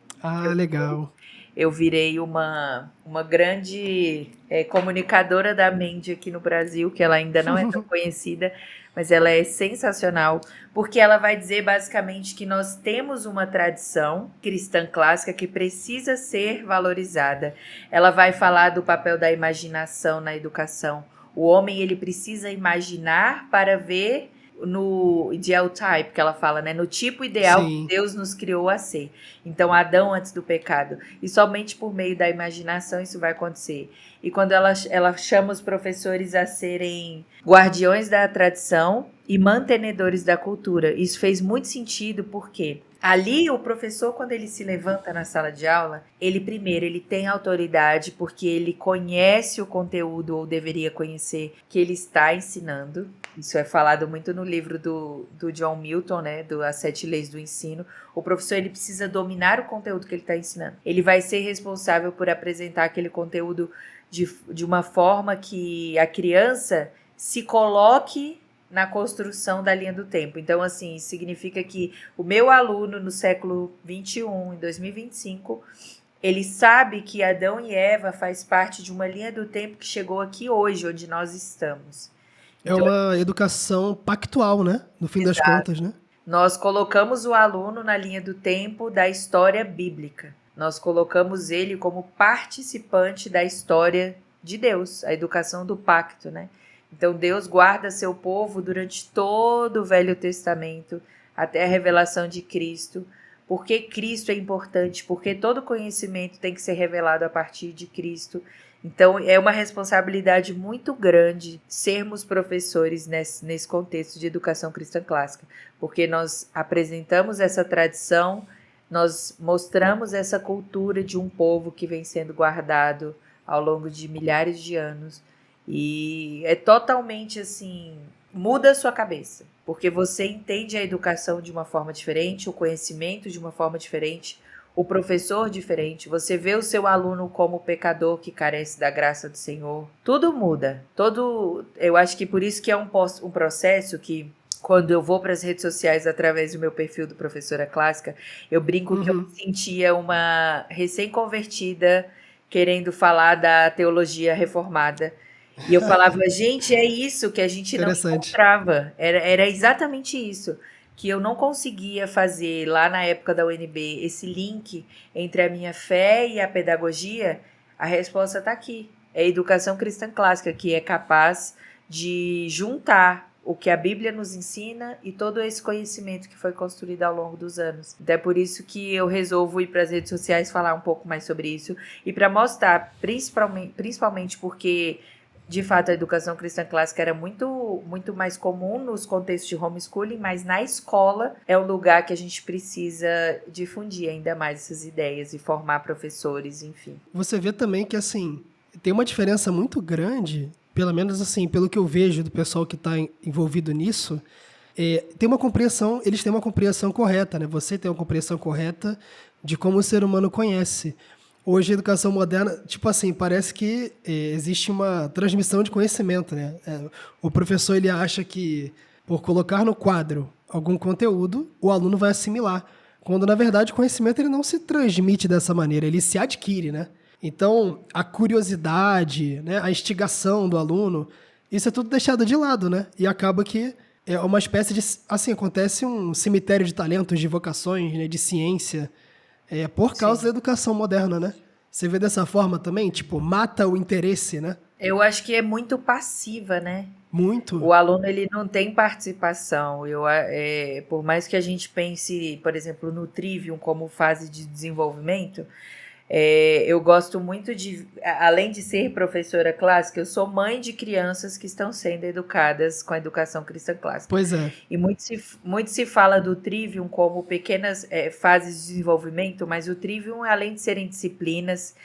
Legal. Eu virei uma grande comunicadora da Mandy aqui no Brasil, que ela ainda não é tão conhecida, mas ela é sensacional, porque ela vai dizer basicamente que nós temos uma tradição cristã clássica que precisa ser valorizada. Ela vai falar do papel da imaginação na educação. O homem, ele precisa imaginar para ver no ideal type, que ela fala, né? No tipo ideal Sim. que Deus nos criou a ser. Então, Adão antes do pecado. E somente por meio da imaginação isso vai acontecer. E quando ela chama os professores a serem guardiões da tradição e mantenedores da cultura. Isso fez muito sentido porque ali o professor, quando ele se levanta na sala de aula, ele tem autoridade porque ele conhece o conteúdo, ou deveria conhecer, que ele está ensinando. Isso é falado muito no livro do John Milton, né, As 7 Leis do Ensino. O professor, ele precisa dominar o conteúdo que ele está ensinando. Ele vai ser responsável por apresentar aquele conteúdo de uma forma que a criança se coloque na construção da linha do tempo. Então, assim, significa que o meu aluno no século 21, em 2025, ele sabe que Adão e Eva faz parte de uma linha do tempo que chegou aqui hoje, onde nós estamos. É uma educação pactual, né? No fim das contas, né? Nós colocamos o aluno na linha do tempo da história bíblica. Nós colocamos ele como participante da história de Deus, a educação do pacto, né? Então, Deus guarda seu povo durante todo o Velho Testamento, até a revelação de Cristo. Por que Cristo é importante? Porque todo conhecimento tem que ser revelado a partir de Cristo. Então, é uma responsabilidade muito grande sermos professores nesse contexto de educação cristã clássica, porque nós apresentamos essa tradição, nós mostramos essa cultura de um povo que vem sendo guardado ao longo de milhares de anos. E é totalmente assim, muda a sua cabeça, porque você entende a educação de uma forma diferente, o conhecimento de uma forma diferente, o professor diferente, você vê o seu aluno como pecador que carece da graça do Senhor. Tudo muda. Eu acho que por isso que é um processo que, quando eu vou para as redes sociais através do meu perfil do Professora Clássica, eu brinco que eu me sentia uma recém-convertida querendo falar da teologia reformada. E eu falava, gente, é isso que a gente não encontrava. Era exatamente isso. Que eu não conseguia fazer lá na época da UNB esse link entre a minha fé e a pedagogia. A resposta está aqui. É a educação cristã clássica, que é capaz de juntar o que a Bíblia nos ensina e todo esse conhecimento que foi construído ao longo dos anos. Então é por isso que eu resolvo ir para as redes sociais falar um pouco mais sobre isso e para mostrar, principalmente porque, de fato, a educação cristã clássica era muito, muito mais comum nos contextos de homeschooling, mas na escola é o lugar que a gente precisa difundir ainda mais essas ideias e formar professores, enfim. Você vê também que, assim, tem uma diferença muito grande, pelo menos assim, pelo que eu vejo do pessoal que está envolvido nisso, eles têm uma compreensão correta, né? Você tem uma compreensão correta de como o ser humano conhece. Hoje, a educação moderna, tipo assim, parece que existe uma transmissão de conhecimento, né? O professor, ele acha que, por colocar no quadro algum conteúdo, o aluno vai assimilar. Quando, na verdade, o conhecimento ele não se transmite dessa maneira, ele se adquire, né? Então, a curiosidade, né, a instigação do aluno, isso é tudo deixado de lado, né? E acaba que é uma espécie de... Assim, acontece um cemitério de talentos, de vocações, né, de ciência, por causa da educação moderna, né? Você vê dessa forma também? Tipo, mata o interesse, né? Eu acho que é muito passiva, né? Muito. O aluno, ele não tem participação. Por mais que a gente pense, por exemplo, no Trivium como fase de desenvolvimento, Eu gosto muito de, além de ser professora clássica, eu sou mãe de crianças que estão sendo educadas com a educação cristã clássica. Pois é. E muito se fala do Trivium como pequenas fases de desenvolvimento, mas o Trivium, além de serem disciplinas,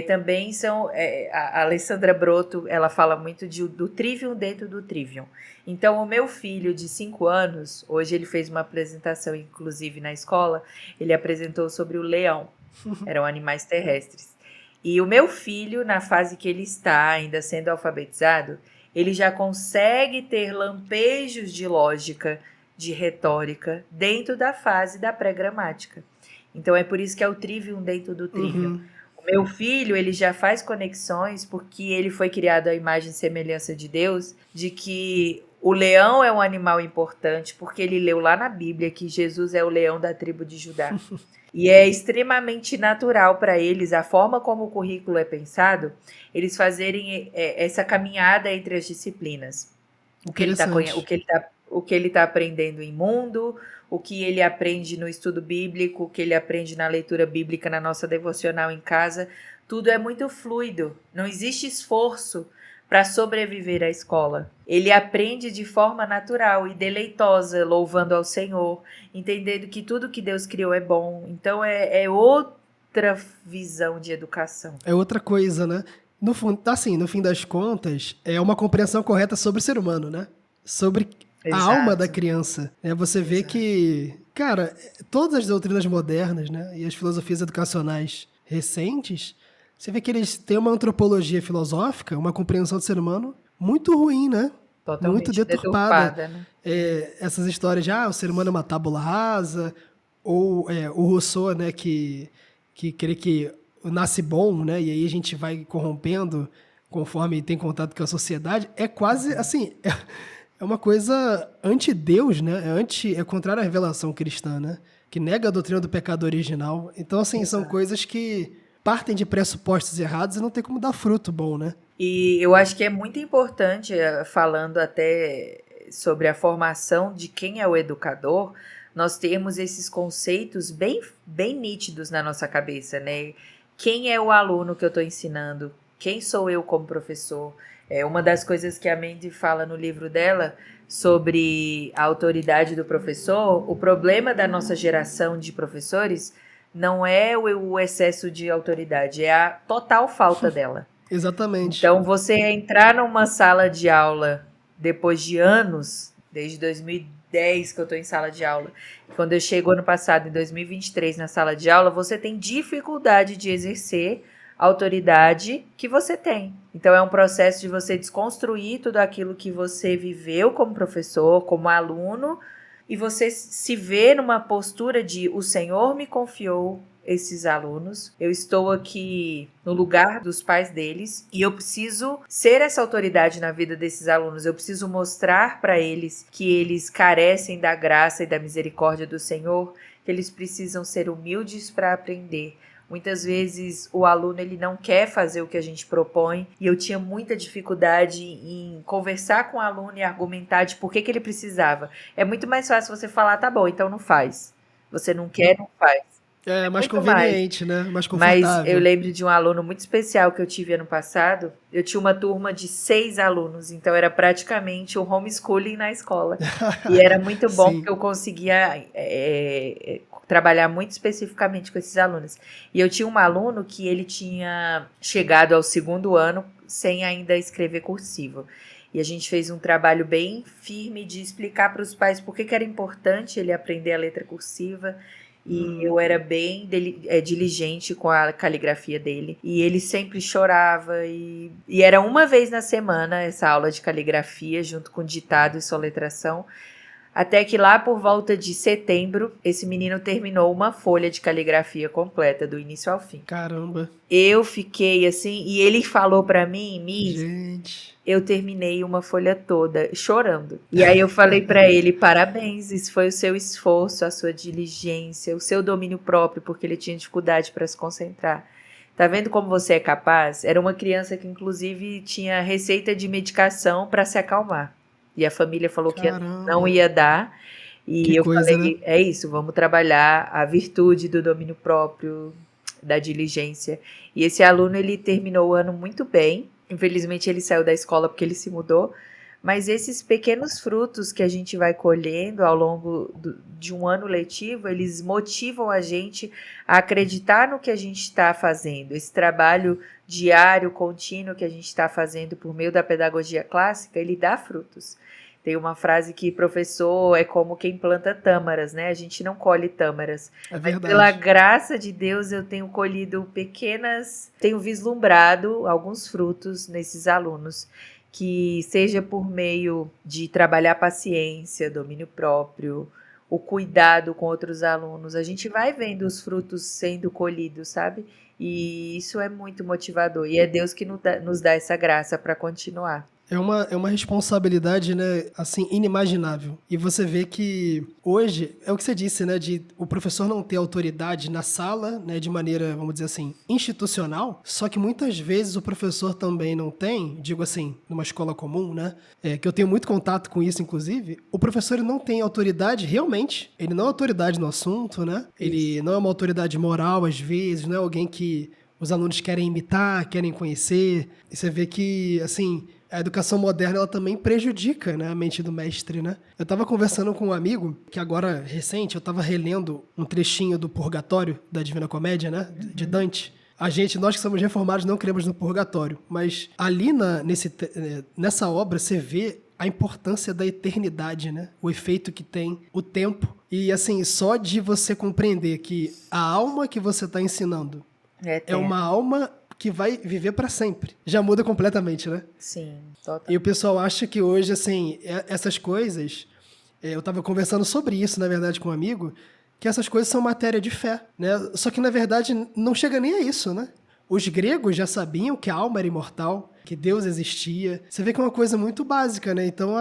também são... a Alessandra Broto, ela fala muito do Trivium dentro do Trivium. Então, o meu filho de 5 anos, hoje ele fez uma apresentação, inclusive na escola, ele apresentou sobre o leão. Eram animais terrestres. E o meu filho, na fase que ele está, ainda sendo alfabetizado, ele já consegue ter lampejos de lógica, de retórica, dentro da fase da pré-gramática. Então é por isso que é o Trivium dentro do Trivium. O meu filho, ele já faz conexões, porque ele foi criado à imagem e semelhança de Deus, de que o leão é um animal importante, porque ele leu lá na Bíblia que Jesus é o leão da tribo de Judá. E é extremamente natural para eles, a forma como o currículo é pensado, eles fazerem essa caminhada entre as disciplinas. O que ele tá aprendendo em mundo, o que ele aprende no estudo bíblico, o que ele aprende na leitura bíblica, na nossa devocional em casa, tudo é muito fluido, não existe esforço para sobreviver à escola. Ele aprende de forma natural e deleitosa, louvando ao Senhor, entendendo que tudo que Deus criou é bom. Então é outra visão de educação. É outra coisa, né? No fim das contas, é uma compreensão correta sobre o ser humano, né? Sobre a alma da criança. Você vê que, cara, todas as doutrinas modernas, né, e as filosofias educacionais recentes, você vê que eles têm uma antropologia filosófica, uma compreensão do ser humano muito ruim, né? Totalmente muito deturpada. Né? Essas histórias de, o ser humano é uma tábula rasa, ou o Rousseau, né, que crê que nasce bom, né, e aí a gente vai corrompendo conforme tem contato com a sociedade, é quase, assim, é uma coisa anti-Deus, né? É contrário à revelação cristã, né? Que nega a doutrina do pecado original. Então, assim, são coisas que partem de pressupostos errados e não tem como dar fruto bom, né? E eu acho que é muito importante, falando até sobre a formação de quem é o educador, nós temos esses conceitos bem, bem nítidos na nossa cabeça, né? Quem é o aluno que eu estou ensinando? Quem sou eu como professor? Uma das coisas que a Mandy fala no livro dela sobre a autoridade do professor, o problema da nossa geração de professores não é o excesso de autoridade, é a total falta dela. Exatamente. Então, você entrar numa sala de aula depois de anos, desde 2010 que eu estou em sala de aula, quando eu chego ano passado, em 2023, na sala de aula, você tem dificuldade de exercer a autoridade que você tem. Então, é um processo de você desconstruir tudo aquilo que você viveu como professor, como aluno, e você se vê numa postura de o Senhor me confiou esses alunos, eu estou aqui no lugar dos pais deles e eu preciso ser essa autoridade na vida desses alunos, eu preciso mostrar para eles que eles carecem da graça e da misericórdia do Senhor, que eles precisam ser humildes para aprender. Muitas vezes o aluno ele não quer fazer o que a gente propõe e eu tinha muita dificuldade em conversar com o aluno e argumentar de por que ele precisava. É muito mais fácil você falar, tá bom, então não faz. Você não quer, não faz. É mais conveniente, né? Mais confortável. Mas eu lembro de um aluno muito especial que eu tive ano passado. Eu tinha uma turma de 6 alunos, então era praticamente um homeschooling na escola. E era muito bom porque eu conseguia trabalhar muito especificamente com esses alunos. E eu tinha um aluno que ele tinha chegado ao 2º ano sem ainda escrever cursivo. E a gente fez um trabalho bem firme de explicar para os pais por que era importante ele aprender a letra cursiva. E eu era bem diligente com a caligrafia dele. E ele sempre chorava. E era uma vez na semana essa aula de caligrafia, junto com ditado e soletração. Até que lá por volta de setembro, esse menino terminou uma folha de caligrafia completa, do início ao fim. Caramba. Eu fiquei assim, e ele falou pra mim, Miss, gente, eu terminei uma folha toda chorando. E aí eu falei pra ele, parabéns, isso foi o seu esforço, a sua diligência, o seu domínio próprio, porque ele tinha dificuldade para se concentrar. Tá vendo como você é capaz? Era uma criança que inclusive tinha receita de medicação para se acalmar. E a família falou que não ia dar. E eu falei, né? É isso, vamos trabalhar a virtude do domínio próprio. da diligência. E esse aluno, ele terminou o ano muito bem. Infelizmente, ele saiu da escola porque ele se mudou. Mas esses pequenos frutos que a gente vai colhendo ao longo de um ano letivo, eles motivam a gente a acreditar no que a gente está fazendo. Esse trabalho diário, contínuo que a gente está fazendo por meio da pedagogia clássica, ele dá frutos. Tem uma frase que professor é como quem planta tâmaras, né? A gente não colhe tâmaras. É Mas pela verdade. graça de Deus eu tenho colhido tenho vislumbrado alguns frutos nesses alunos, que seja por meio de trabalhar paciência, domínio próprio, o cuidado com outros alunos. A gente vai vendo os frutos sendo colhidos, sabe? E isso é muito motivador. E é Deus que nos dá essa graça para continuar. É uma responsabilidade, né, assim, inimaginável. E você vê que hoje, é o que você disse, né, de o professor não ter autoridade na sala, né, de maneira, vamos dizer assim, institucional, só que muitas vezes o professor também não tem, digo assim, numa escola comum, né, que eu tenho muito contato com isso, inclusive, o professor ele não tem autoridade realmente, ele não é autoridade no assunto, né, ele não é uma autoridade moral, às vezes, não é alguém que os alunos querem imitar, querem conhecer, e você vê que, assim, a educação moderna ela também prejudica, né, a mente do mestre, né? Eu estava conversando com um amigo que agora, recente, eu estava relendo um trechinho do Purgatório, da Divina Comédia, né, de Dante. Nós que somos reformados não cremos no purgatório, mas ali nessa obra você vê a importância da eternidade, né? O efeito que tem o tempo. E assim, só de você compreender que a alma que você está ensinando é uma alma que vai viver para sempre. Já muda completamente, né? Sim, total. E o pessoal acha que hoje, assim, essas coisas... eu estava conversando sobre isso, na verdade, com um amigo, que essas coisas são matéria de fé, né? Só que, na verdade, não chega nem a isso, né? Os gregos já sabiam que a alma era imortal, que Deus existia. Você vê que é uma coisa muito básica, né? Então,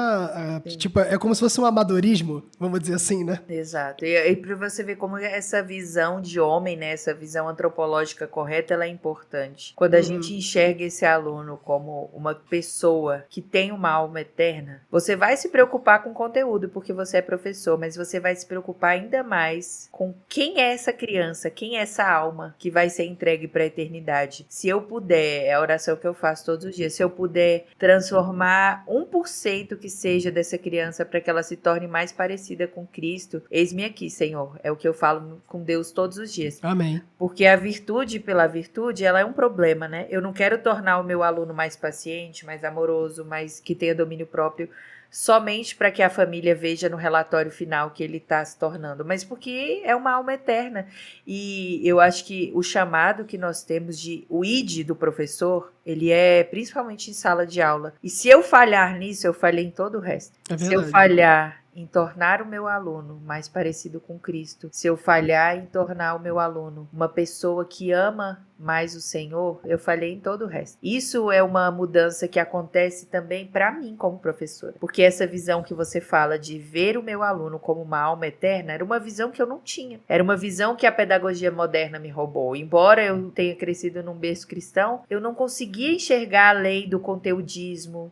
tipo, é como se fosse um amadorismo, vamos dizer assim, né? Exato. E para você ver como essa visão de homem, né, essa visão antropológica correta, ela é importante. Quando a gente enxerga esse aluno como uma pessoa que tem uma alma eterna, você vai se preocupar com o conteúdo, porque você é professor, mas você vai se preocupar ainda mais com quem é essa criança, quem é essa alma que vai ser entregue para a eternidade. Se eu puder, é a oração que eu faço todos os dias, se eu puder transformar 1% que seja dessa criança para que ela se torne mais parecida com Cristo, eis-me aqui, Senhor. É o que eu falo com Deus todos os dias. Amém. Porque a virtude pela virtude, ela é um problema, né? Eu não quero tornar o meu aluno mais paciente, mais amoroso, mais que tenha domínio próprio, somente para que a família veja no relatório final que ele está se tornando, mas porque é uma alma eterna. E eu acho que o chamado que nós temos o ID do professor, ele é principalmente em sala de aula. E se eu falhar nisso, eu falhei em todo o resto. É Se eu verdade. falhar em tornar o meu aluno mais parecido com Cristo, se eu falhar em tornar o meu aluno uma pessoa que ama mais o Senhor, eu falhei em todo o resto. Isso é uma mudança que acontece também para mim como professora, porque essa visão que você fala de ver o meu aluno como uma alma eterna era uma visão que eu não tinha. Era uma visão que a pedagogia moderna me roubou. Embora eu tenha crescido num berço cristão, eu não conseguia enxergar além do conteudismo,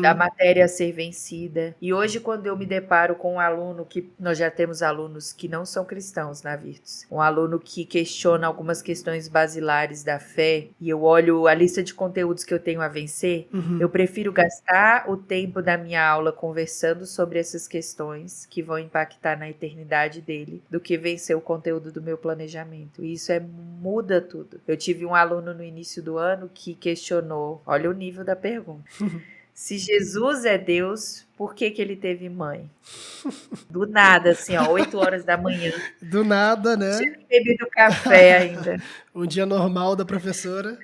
da matéria a ser vencida. E hoje, quando eu me deparo com um aluno que nós já temos alunos que não são cristãos na Virtus, um aluno que questiona algumas questões basilares da fé, e eu olho a lista de conteúdos que eu tenho a vencer, eu prefiro gastar o tempo da minha aula conversando sobre essas questões que vão impactar na eternidade dele, do que vencer o conteúdo do meu planejamento. E isso muda tudo. Eu tive um aluno no início do ano que questionou, olha o nível da pergunta, se Jesus é Deus, por que ele teve mãe? Do nada, assim, ó, 8 horas da manhã. Do nada, Não tinha né? nem bebido café ainda. Um dia normal da professora.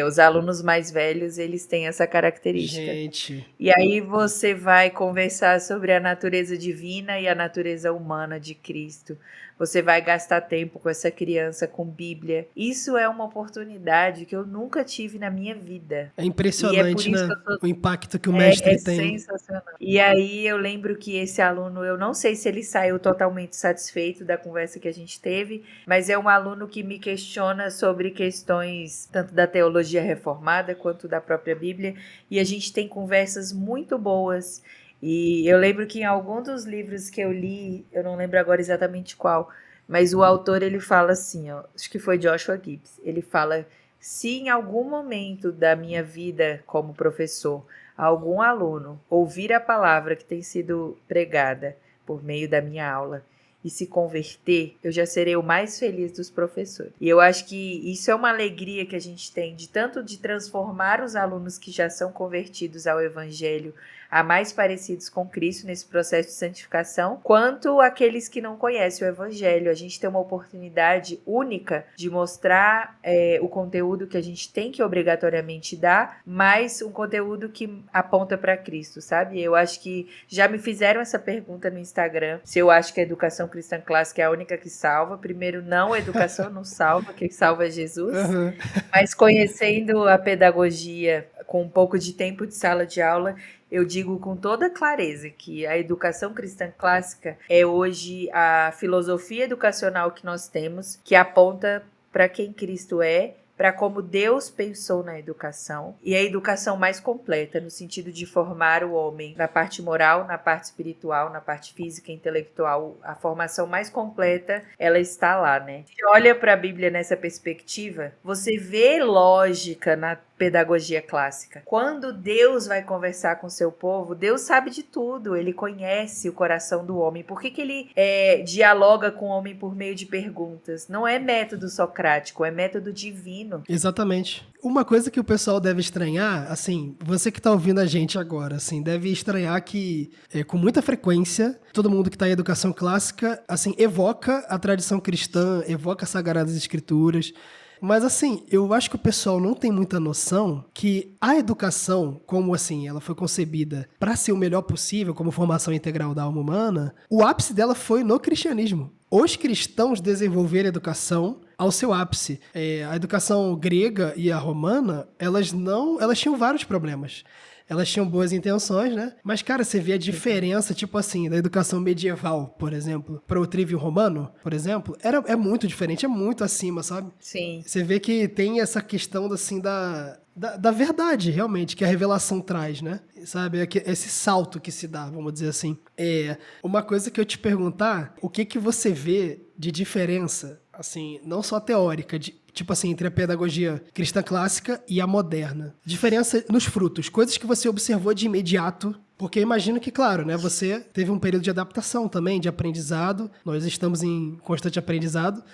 Os alunos mais velhos, eles têm essa característica. Gente. E aí você vai conversar sobre a natureza divina e a natureza humana de Cristo. Você vai gastar tempo com essa criança, com Bíblia. Isso é uma oportunidade que eu nunca tive na minha vida. É impressionante, e é por isso né? que eu O impacto que o mestre tem. sensacional. E aí eu lembro que esse aluno, eu não sei se ele saiu totalmente satisfeito da conversa que a gente teve, mas é um aluno que me questiona sobre questões tanto da teologia reformada quanto da própria Bíblia, e a gente tem conversas muito boas. E eu lembro que em algum dos livros que eu li, eu não lembro agora exatamente qual, Mas o autor, ele fala assim, ó, acho que foi Joshua Gibbs, ele fala: se em algum momento da minha vida como professor, algum aluno ouvir a palavra que tem sido pregada por meio da minha aula e se converter, eu já serei o mais feliz dos professores. E eu acho que isso é uma alegria que a gente tem, de tanto de transformar os alunos que já são convertidos ao evangelho a mais parecidos com Cristo nesse processo de santificação, quanto aqueles que não conhecem o evangelho. A gente tem uma oportunidade única de mostrar o conteúdo que a gente tem que obrigatoriamente dar, mas um conteúdo que aponta para Cristo, sabe? Eu acho que já me fizeram essa pergunta no Instagram, se eu acho que a educação cristã clássica é a única que salva. Primeiro, não, a educação não salva, quem salva é Jesus. Uhum. Mas conhecendo a pedagogia com um pouco de tempo de sala de aula, eu digo com toda clareza que a educação cristã clássica é hoje a filosofia educacional que nós temos, que aponta para quem Cristo é, para como Deus pensou na educação, e a educação mais completa, no sentido de formar o homem na parte moral, na parte espiritual, na parte física e intelectual. A formação mais completa, ela está lá, né? Se olha para a Bíblia nessa perspectiva, você vê lógica na pedagogia clássica. Quando Deus vai conversar com seu povo, Deus sabe de tudo, ele conhece o coração do homem. Por que ele dialoga com o homem por meio de perguntas? Não é método socrático, é método divino. Exatamente. Uma coisa que o pessoal deve estranhar, assim, você que tá ouvindo a gente agora, assim, deve estranhar que, com muita frequência, todo mundo que tá em educação clássica, assim, evoca a tradição cristã, evoca as Sagradas Escrituras. Mas, assim, eu acho que o pessoal não tem muita noção que a educação, como, assim, ela foi concebida para ser o melhor possível, como formação integral da alma humana, o ápice dela foi no cristianismo. Os cristãos desenvolveram a educação ao seu ápice. A educação grega e a romana, elas tinham vários problemas. Elas tinham boas intenções, né? Mas, cara, você vê a diferença, tipo assim, da educação medieval, por exemplo, para o trivium romano, por exemplo, é muito diferente, é muito acima, sabe? Sim. Você vê que tem essa questão, assim, da verdade, realmente, que a revelação traz, né? Sabe? Esse salto que se dá, vamos dizer assim. Uma coisa que eu te perguntar, o que você vê de diferença, assim, não só teórica, tipo assim, entre a pedagogia cristã clássica e a moderna? Diferença nos frutos, coisas que você observou de imediato, porque eu imagino que, claro, né, você teve um período de adaptação também, de aprendizado, nós estamos em constante aprendizado,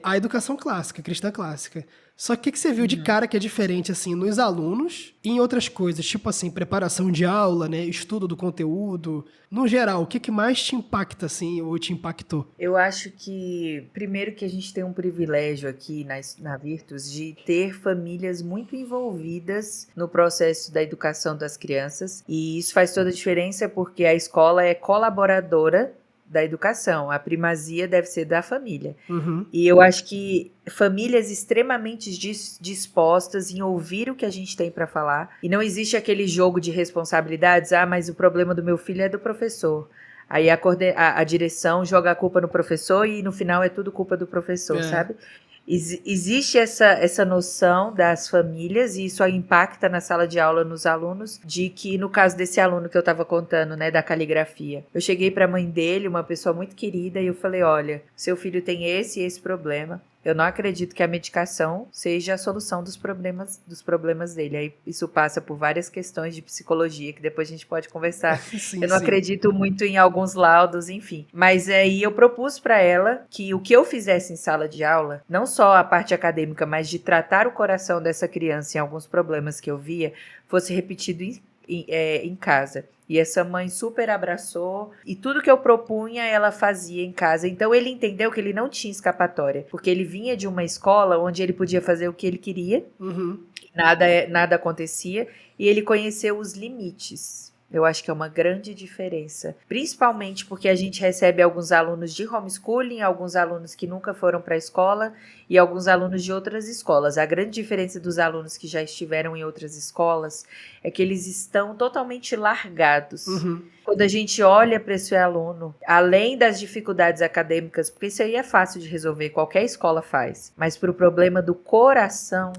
a educação clássica, cristã clássica. Só que o que você viu de cara que é diferente, assim, nos alunos e em outras coisas, tipo assim, preparação de aula, né, estudo do conteúdo, no geral, o que mais te impacta, assim, ou te impactou? Eu acho que, primeiro, que a gente tem um privilégio aqui na Virtus de ter famílias muito envolvidas no processo da educação das crianças, e isso faz toda a diferença porque a escola é colaboradora da educação, a primazia deve ser da família. Uhum. E eu acho que famílias extremamente dispostas em ouvir o que a gente tem para falar, e não existe aquele jogo de responsabilidades, mas o problema do meu filho é do professor. Aí a direção joga a culpa no professor e no final é tudo culpa do professor, sabe? Existe essa noção das famílias, e isso impacta na sala de aula nos alunos, de que, no caso desse aluno que eu estava contando, né, da caligrafia, eu cheguei para a mãe dele, uma pessoa muito querida, e eu falei: olha, seu filho tem esse e esse problema. Eu não acredito que a medicação seja a solução dos problemas dele. Aí isso passa por várias questões de psicologia, que depois a gente pode conversar. Sim, eu não acredito muito em alguns laudos, enfim. Mas aí eu propus para ela que o que eu fizesse em sala de aula, não só a parte acadêmica, mas de tratar o coração dessa criança em alguns problemas que eu via, fosse repetido em casa. E essa mãe super abraçou, e tudo que eu propunha ela fazia em casa. Então ele entendeu que ele não tinha escapatória, porque ele vinha de uma escola onde ele podia fazer o que ele queria, nada acontecia, e ele conheceu os limites. Eu acho que é uma grande diferença, principalmente porque a gente recebe alguns alunos de homeschooling, alguns alunos que nunca foram para a escola e alguns alunos de outras escolas. A grande diferença dos alunos que já estiveram em outras escolas é que eles estão totalmente largados. Quando a gente olha para esse aluno, além das dificuldades acadêmicas, porque isso aí é fácil de resolver, qualquer escola faz, mas para o problema do coração,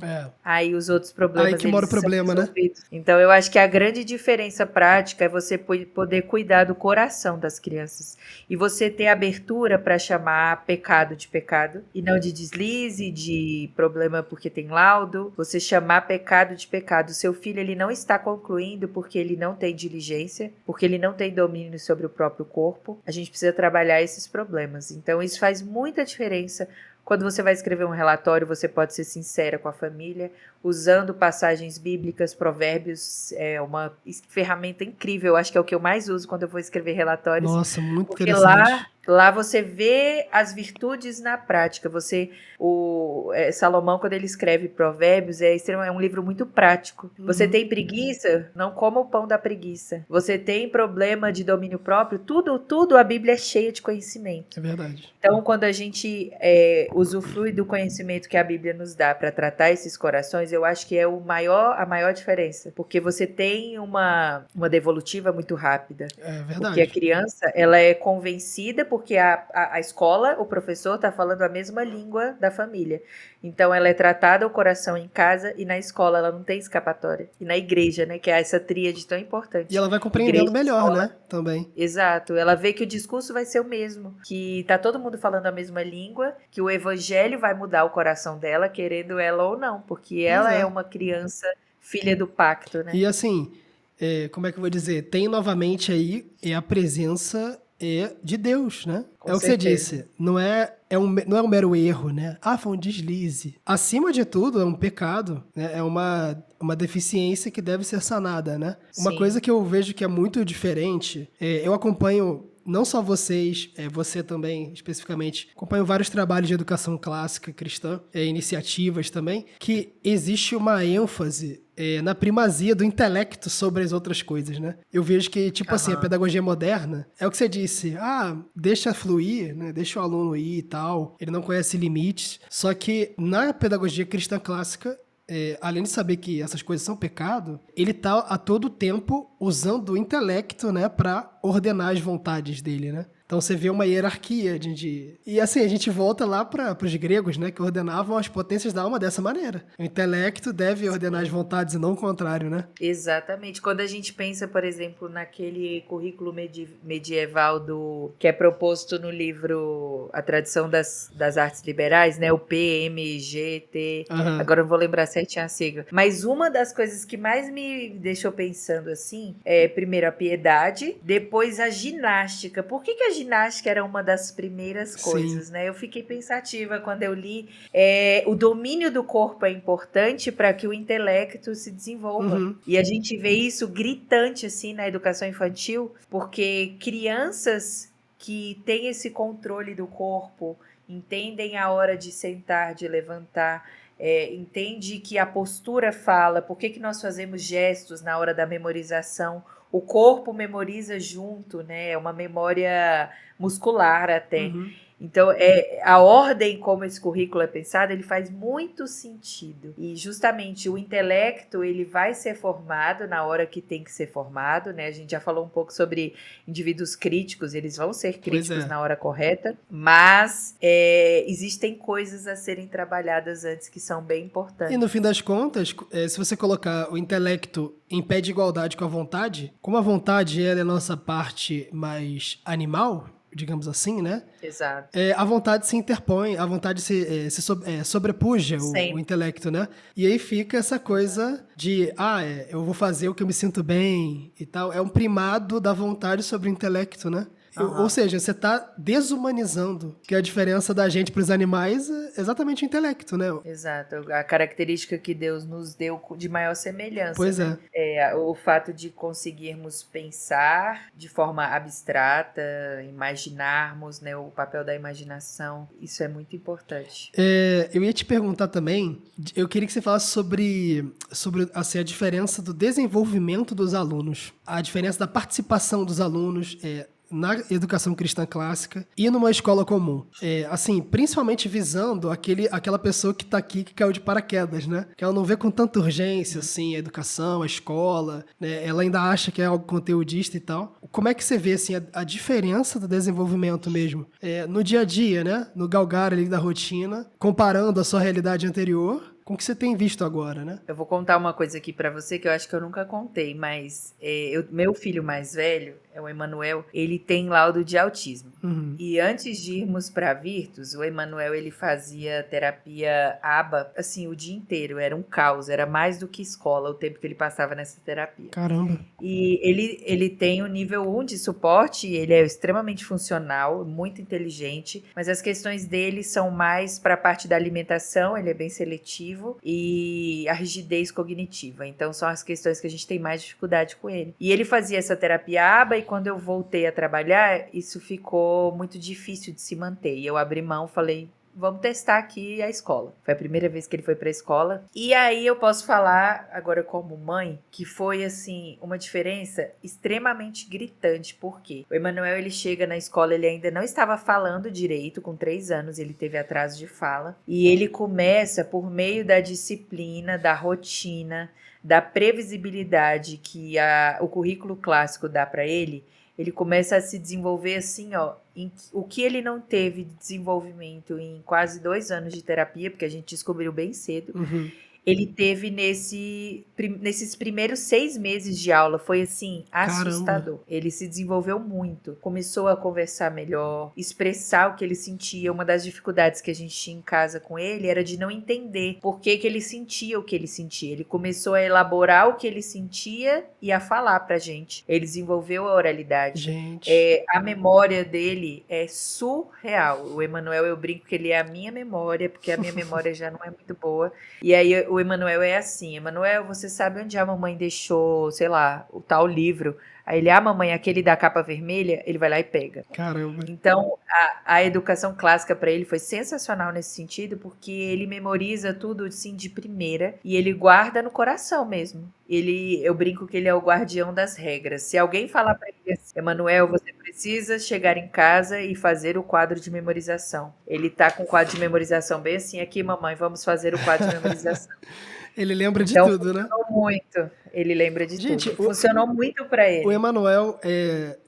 aí os outros problemas aí que mora o problema, né? Então eu acho que a grande diferença para prática é você poder cuidar do coração das crianças. E você ter abertura para chamar pecado de pecado, e não de deslize, de problema porque tem laudo. Você chamar pecado de pecado. O seu filho, ele não está concluindo porque ele não tem diligência, porque ele não tem domínio sobre o próprio corpo. A gente precisa trabalhar esses problemas. Então, isso faz muita diferença. Quando você vai escrever um relatório, você pode ser sincera com a família, usando passagens bíblicas, provérbios, é uma ferramenta incrível. Eu acho que é o que eu mais uso quando eu vou escrever relatórios. Nossa, muito porque interessante. lá você vê as virtudes na prática. Salomão, quando ele escreve Provérbios, é um livro muito prático. Você tem preguiça? Não coma o pão da preguiça. Você tem problema de domínio próprio? Tudo a Bíblia é cheia de conhecimento. É verdade. Então, quando a gente usufrui do conhecimento que a Bíblia nos dá para tratar esses corações, eu acho que é a maior diferença. Porque você tem uma devolutiva muito rápida. É verdade. Porque a criança, ela é convencida porque a escola, o professor está falando a mesma língua da família. Então, ela é tratada o coração em casa e na escola ela não tem escapatória. E na igreja, né, que é essa tríade tão importante. E ela vai compreendendo igreja, melhor, escola, né, também. Exato. Ela vê que o discurso vai ser o mesmo, que tá todo mundo falando a mesma língua, que o evangelho vai mudar o coração dela, querendo ela ou não, porque ela é uma criança filha do pacto, né? E assim, como é que eu vou dizer? Tem novamente aí a presença de Deus, né? Com é o que certeza. você disse. Não é um mero erro, né? Ah, foi um deslize. Acima de tudo, é um pecado, né? É uma deficiência que deve ser sanada, né? Uma Sim. coisa que eu vejo que é muito diferente, eu acompanho não só vocês, você também, especificamente, acompanho vários trabalhos de educação clássica cristã, iniciativas também, que existe uma ênfase na primazia do intelecto sobre as outras coisas, né? Eu vejo que, tipo assim, a pedagogia moderna é o que você disse, deixa fluir, né? Deixa o aluno ir e tal, ele não conhece limites, só que na pedagogia cristã clássica, além de saber que essas coisas são pecado, ele tá a todo tempo usando o intelecto, né, para ordenar as vontades dele, né? Então você vê uma hierarquia E assim, a gente volta lá para os gregos, né, que ordenavam as potências da alma dessa maneira. O intelecto deve ordenar as vontades e não o contrário, né? Exatamente. Quando a gente pensa, por exemplo, naquele currículo medieval que é proposto no livro A Tradição das Artes Liberais, né, o PMGT, agora eu não vou lembrar certinho a sigla, mas uma das coisas que mais me deixou pensando assim, primeiro a piedade, depois a ginástica. Por que a ginástica era uma das primeiras coisas, né? Eu fiquei pensativa quando eu li. O domínio do corpo é importante para que o intelecto se desenvolva. E a gente vê isso gritante assim na educação infantil, porque crianças que têm esse controle do corpo entendem a hora de sentar, de levantar, entende que a postura fala, por que nós fazemos gestos na hora da memorização. O corpo memoriza junto, né? É uma memória muscular até. Então, a ordem como esse currículo é pensado, ele faz muito sentido. E justamente o intelecto, ele vai ser formado na hora que tem que ser formado, né? A gente já falou um pouco sobre indivíduos críticos, eles vão ser críticos na hora correta, mas existem coisas a serem trabalhadas antes que são bem importantes. E no fim das contas, se você colocar o intelecto em pé de igualdade com a vontade, como a vontade é a nossa parte mais animal, digamos assim, né? Exato. A vontade se interpõe, a vontade sobrepuja o intelecto, né? E aí fica essa coisa de, eu vou fazer o que eu me sinto bem e tal. É um primado da vontade sobre o intelecto, né? Ou seja, você está desumanizando, que a diferença da gente para os animais é exatamente o intelecto, né? Exato, a característica que Deus nos deu de maior semelhança. Pois né? O fato de conseguirmos pensar de forma abstrata, imaginarmos, né, o papel da imaginação, isso é muito importante. Eu ia te perguntar também, eu queria que você falasse sobre assim, a diferença do desenvolvimento dos alunos, a diferença da participação dos alunos na educação cristã clássica e numa escola comum. Assim, principalmente visando aquela pessoa que está aqui, que caiu de paraquedas, né? Que ela não vê com tanta urgência, assim, a educação, a escola, né? Ela ainda acha que é algo conteudista e tal. Como é que você vê, assim, a diferença do desenvolvimento mesmo? No dia a dia, né? No galgar ali da rotina, comparando a sua realidade anterior com o que você tem visto agora, né? Eu vou contar uma coisa aqui pra você que eu acho que eu nunca contei, mas meu filho mais velho, é o Emanuel, ele tem laudo de autismo. Uhum. E antes de irmos pra Virtus, o Emanuel ele fazia terapia ABA, assim, o dia inteiro. Era um caos, era mais do que escola o tempo que ele passava nessa terapia. Caramba. E ele tem o nível 1 de suporte, ele é extremamente funcional, muito inteligente, mas as questões dele são mais para a parte da alimentação, ele é bem seletivo, e a rigidez cognitiva. Então são as questões que a gente tem mais dificuldade com ele. E ele fazia essa terapia ABA e quando eu voltei a trabalhar, isso ficou muito difícil de se manter. E eu abri mão, falei, vamos testar aqui a escola. Foi a primeira vez que ele foi pra escola. E aí eu posso falar, agora como mãe, que foi, assim, uma diferença extremamente gritante. Por quê? O Emanuel, ele chega na escola, ele ainda não estava falando direito, com 3 anos ele teve atraso de fala. E ele começa, por meio da disciplina, da rotina, da previsibilidade que o currículo clássico dá para ele começa a se desenvolver assim, ó, o que ele não teve de desenvolvimento em quase 2 anos de terapia, porque a gente descobriu bem cedo, Uhum. ele teve nesses primeiros 6 meses de aula. Foi assim, assustador. Caramba. Ele se desenvolveu muito, começou a conversar melhor, expressar o que ele sentia. Uma das dificuldades que a gente tinha em casa com ele era de não entender por que ele sentia o que ele sentia. Ele começou a elaborar o que ele sentia e a falar pra gente. Ele desenvolveu a oralidade. Gente. A memória dele é surreal. O Emanuel, eu brinco que ele é a minha memória, porque a minha memória já não é muito boa. E aí o Emanuel é assim, Emanuel, você sabe onde a mamãe deixou, sei lá, o tal livro? Aí ele, mamãe, aquele da capa vermelha, ele vai lá e pega. Caramba. Então, a educação clássica para ele foi sensacional nesse sentido, porque ele memoriza tudo, assim, de primeira, e ele guarda no coração mesmo. Eu brinco que ele é o guardião das regras. Se alguém falar para ele assim, Emanuel, você precisa chegar em casa e fazer o quadro de memorização. Ele tá com o quadro de memorização bem assim, aqui, mamãe, vamos fazer o quadro de memorização. Ele lembra de Então, tudo, né? funcionou muito. Ele lembra de Gente, tudo. Funcionou muito para O ele. Emanuel,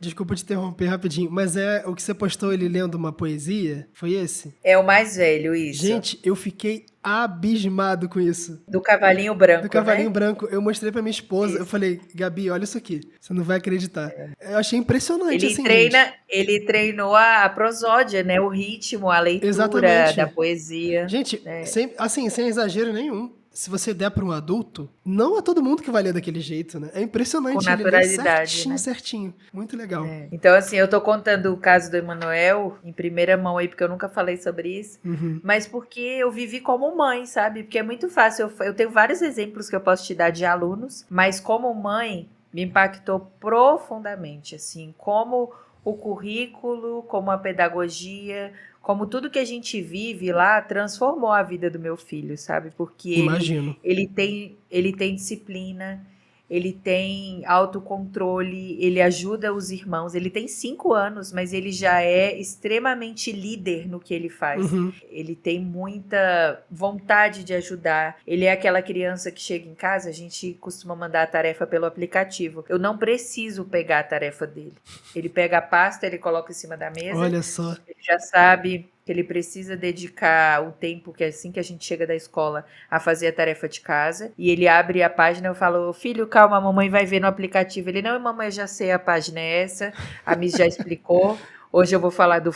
desculpa te interromper rapidinho, mas o que você postou ele lendo uma poesia? Foi esse? É o mais velho, isso. Gente, eu fiquei abismado com isso. Do cavalinho branco, Do cavalinho né? branco. Eu mostrei pra minha esposa, Isso. eu falei, Gabi, olha isso aqui. Você não vai acreditar. Eu achei impressionante, assim, gente. Ele treinou a prosódia, né? O ritmo, a leitura Exatamente. da poesia. Gente, sem exagero nenhum. Se você der para um adulto, não é todo mundo que vai ler daquele jeito, né? É impressionante. Com Ele lê naturalidade, certinho, né? certinho. Muito legal. Então, assim, eu tô contando o caso do Emanuel em primeira mão aí, porque eu nunca falei sobre isso, mas porque eu vivi como mãe, sabe? Porque é muito fácil. Eu tenho vários exemplos que eu posso te dar de alunos, mas como mãe, me impactou profundamente, assim, como o currículo, como a pedagogia, como tudo que a gente vive lá transformou a vida do meu filho, sabe? Porque Imagino. ele tem disciplina, ele tem autocontrole, ele ajuda os irmãos. Ele tem 5 anos, mas ele já é extremamente líder no que ele faz. Ele tem muita vontade de ajudar. Ele é aquela criança que chega em casa, a gente costuma mandar a tarefa pelo aplicativo. Eu não preciso pegar a tarefa dele. Ele pega a pasta, ele coloca em cima da mesa. Olha só. Ele já sabe que ele precisa dedicar o tempo, que é assim que a gente chega da escola, a fazer a tarefa de casa. E ele abre a página, eu falo, filho, calma, a mamãe vai ver no aplicativo. Ele, não, mamãe, eu já sei, a página é essa, a Miss já explicou. Hoje eu vou falar do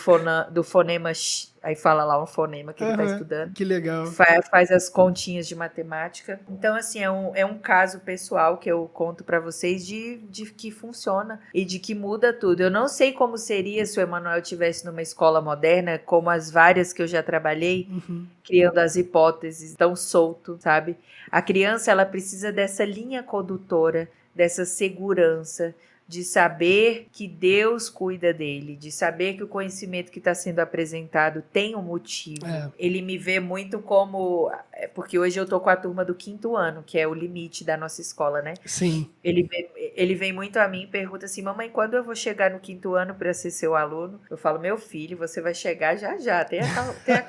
fonema X, aí fala lá um fonema que ele está estudando. Que legal. Faz as continhas de matemática. Então, assim, é um caso pessoal que eu conto para vocês de que funciona e de que muda tudo. Eu não sei como seria se o Emanuel estivesse numa escola moderna, como as várias que eu já trabalhei, criando as hipóteses tão solto, sabe? A criança, ela precisa dessa linha condutora, dessa segurança, de saber que Deus cuida dele, de saber que o conhecimento que está sendo apresentado tem um motivo. Ele me vê muito como... Porque hoje eu tô com a turma do 5º ano, que é o limite da nossa escola, né? Sim. Ele vem muito a mim e pergunta assim, mamãe, quando eu vou chegar no 5º ano para ser seu aluno? Eu falo, meu filho, você vai chegar já. Tenha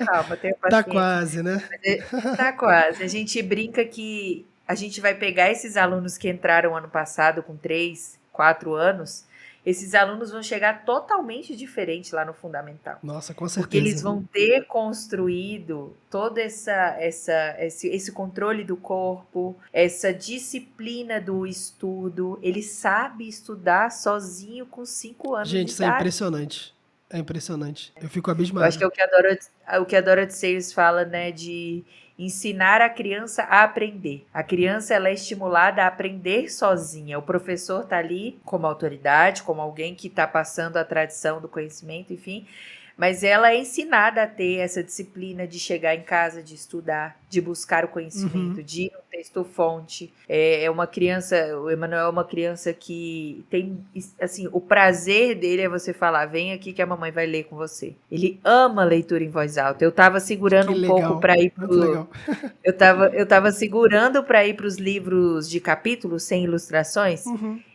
calma, tenha paciência. Tá quase, né? Tá quase. A gente brinca que a gente vai pegar esses alunos que entraram ano passado com 3, 4 anos esses alunos vão chegar totalmente diferente lá no fundamental. Nossa, com Porque certeza. eles vão ter construído todo esse controle do corpo, essa disciplina do estudo. Ele sabe estudar sozinho com 5 anos Gente, de isso é idade. impressionante. É impressionante. Eu fico Eu acho abismado. que é o que a Dorothy Sayers fala, né, de ensinar a criança a aprender. A criança, ela é estimulada a aprender sozinha. O professor tá ali como autoridade, como alguém que está passando a tradição do conhecimento, enfim. Mas ela é ensinada a ter essa disciplina de chegar em casa, de estudar, de buscar o conhecimento, de ir no texto-fonte. É uma criança, o Emanuel é uma criança que tem, assim, o prazer dele é você falar, vem aqui que a mamãe vai ler com você. Ele ama leitura em voz alta. Eu tava segurando Que um pouco legal. para ir Muito legal. eu tava segurando para ir para os livros de capítulos sem ilustrações.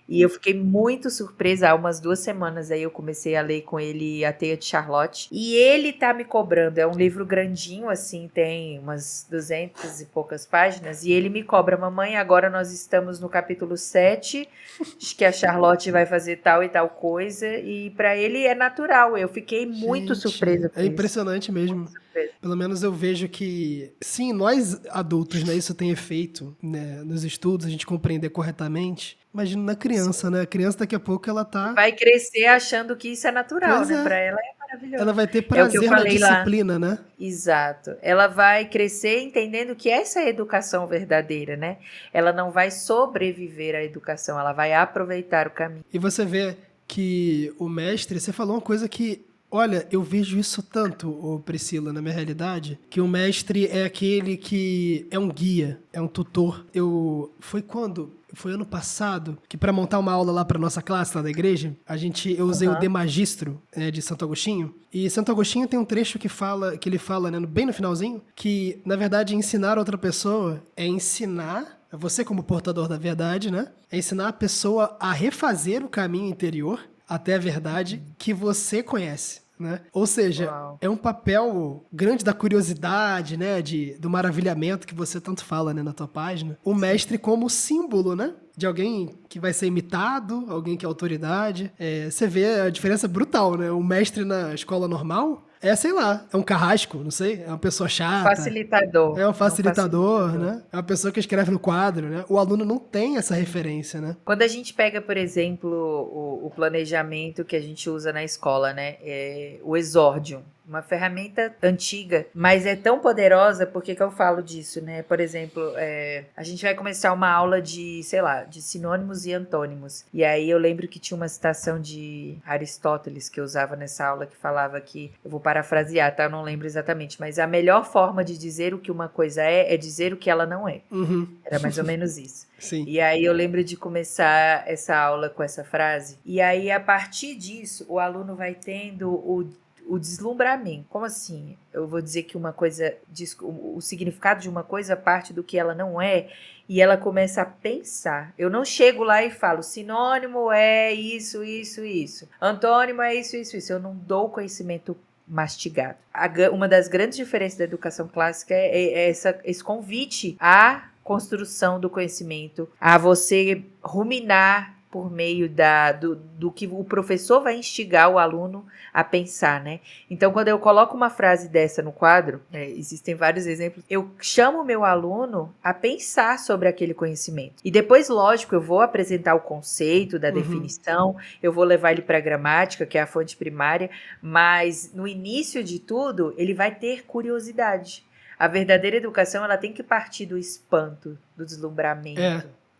E eu fiquei muito surpresa. Há umas 2 semanas aí eu comecei a ler com ele A Teia de Charlotte. E ele tá me cobrando. É um livro grandinho, assim, tem umas 200 e poucas páginas. E ele me cobra, mamãe, agora nós estamos no capítulo 7. Acho que a Charlotte vai fazer tal e tal coisa. E para ele é natural. Eu fiquei muito surpresa É com isso. impressionante mesmo. Surpresa. Pelo menos eu vejo que, sim, nós adultos, né, isso tem efeito, né, nos estudos, a gente compreender corretamente. Imagina na criança, né? A criança daqui a pouco ela tá. Vai crescer achando que isso é natural, Pois né? é. Para ela é maravilhoso. Ela vai ter É o que eu prazer na falei lá. disciplina, né? Exato. Ela vai crescer entendendo que essa é a educação verdadeira, né? Ela não vai sobreviver à educação, ela vai aproveitar o caminho. E você vê que o mestre, você falou uma coisa que, olha, eu vejo isso tanto, ô Priscila, na minha realidade, que o mestre é aquele que é um guia, é um tutor. Foi quando? Foi ano passado que para montar uma aula lá para nossa classe lá da igreja, eu usei o De Magistro, de Santo Agostinho. E Santo Agostinho tem um trecho que ele fala, né, bem no finalzinho, que na verdade ensinar outra pessoa é ensinar você como portador da verdade, né? É ensinar a pessoa a refazer o caminho interior até a verdade que você conhece. Né? Ou seja, Uau. é um papel grande da curiosidade, né? Do maravilhamento que você tanto fala, né, na tua página. O mestre como símbolo, né? De alguém que vai ser imitado, alguém que é autoridade. Você vê a diferença brutal, né? O mestre na escola normal sei lá, é um carrasco, não sei, é uma pessoa chata. Facilitador. É um facilitador, né? É uma pessoa que escreve no quadro, né? O aluno não tem essa referência, né? Quando a gente pega, por exemplo, o planejamento que a gente usa na escola, né? O exórdio. Uma ferramenta antiga, mas é tão poderosa, por que eu falo disso, né? Por exemplo, a gente vai começar uma aula de, sei lá, de sinônimos e antônimos. E aí eu lembro que tinha uma citação de Aristóteles que eu usava nessa aula que falava que, eu vou parafrasear, tá? Eu não lembro exatamente, mas a melhor forma de dizer o que uma coisa é dizer o que ela não é. Era mais ou menos isso. Sim. E aí eu lembro de começar essa aula com essa frase. E aí, a partir disso, o aluno vai tendo o deslumbramento. Como assim? Eu vou dizer que uma coisa, o significado de uma coisa parte do que ela não é, e ela começa a pensar. Eu não chego lá e falo, sinônimo é isso, isso, isso. Antônimo é isso, isso, isso. Eu não dou conhecimento mastigado. Uma das grandes diferenças da educação clássica é esse convite à construção do conhecimento, a você ruminar por meio do que o professor vai instigar o aluno a pensar, né? Então, quando eu coloco uma frase dessa no quadro, existem vários exemplos, eu chamo o meu aluno a pensar sobre aquele conhecimento. E depois, lógico, eu vou apresentar o conceito da definição, eu vou levar ele para a gramática, que é a fonte primária, mas no início de tudo, ele vai ter curiosidade. A verdadeira educação, ela tem que partir do espanto, do deslumbramento.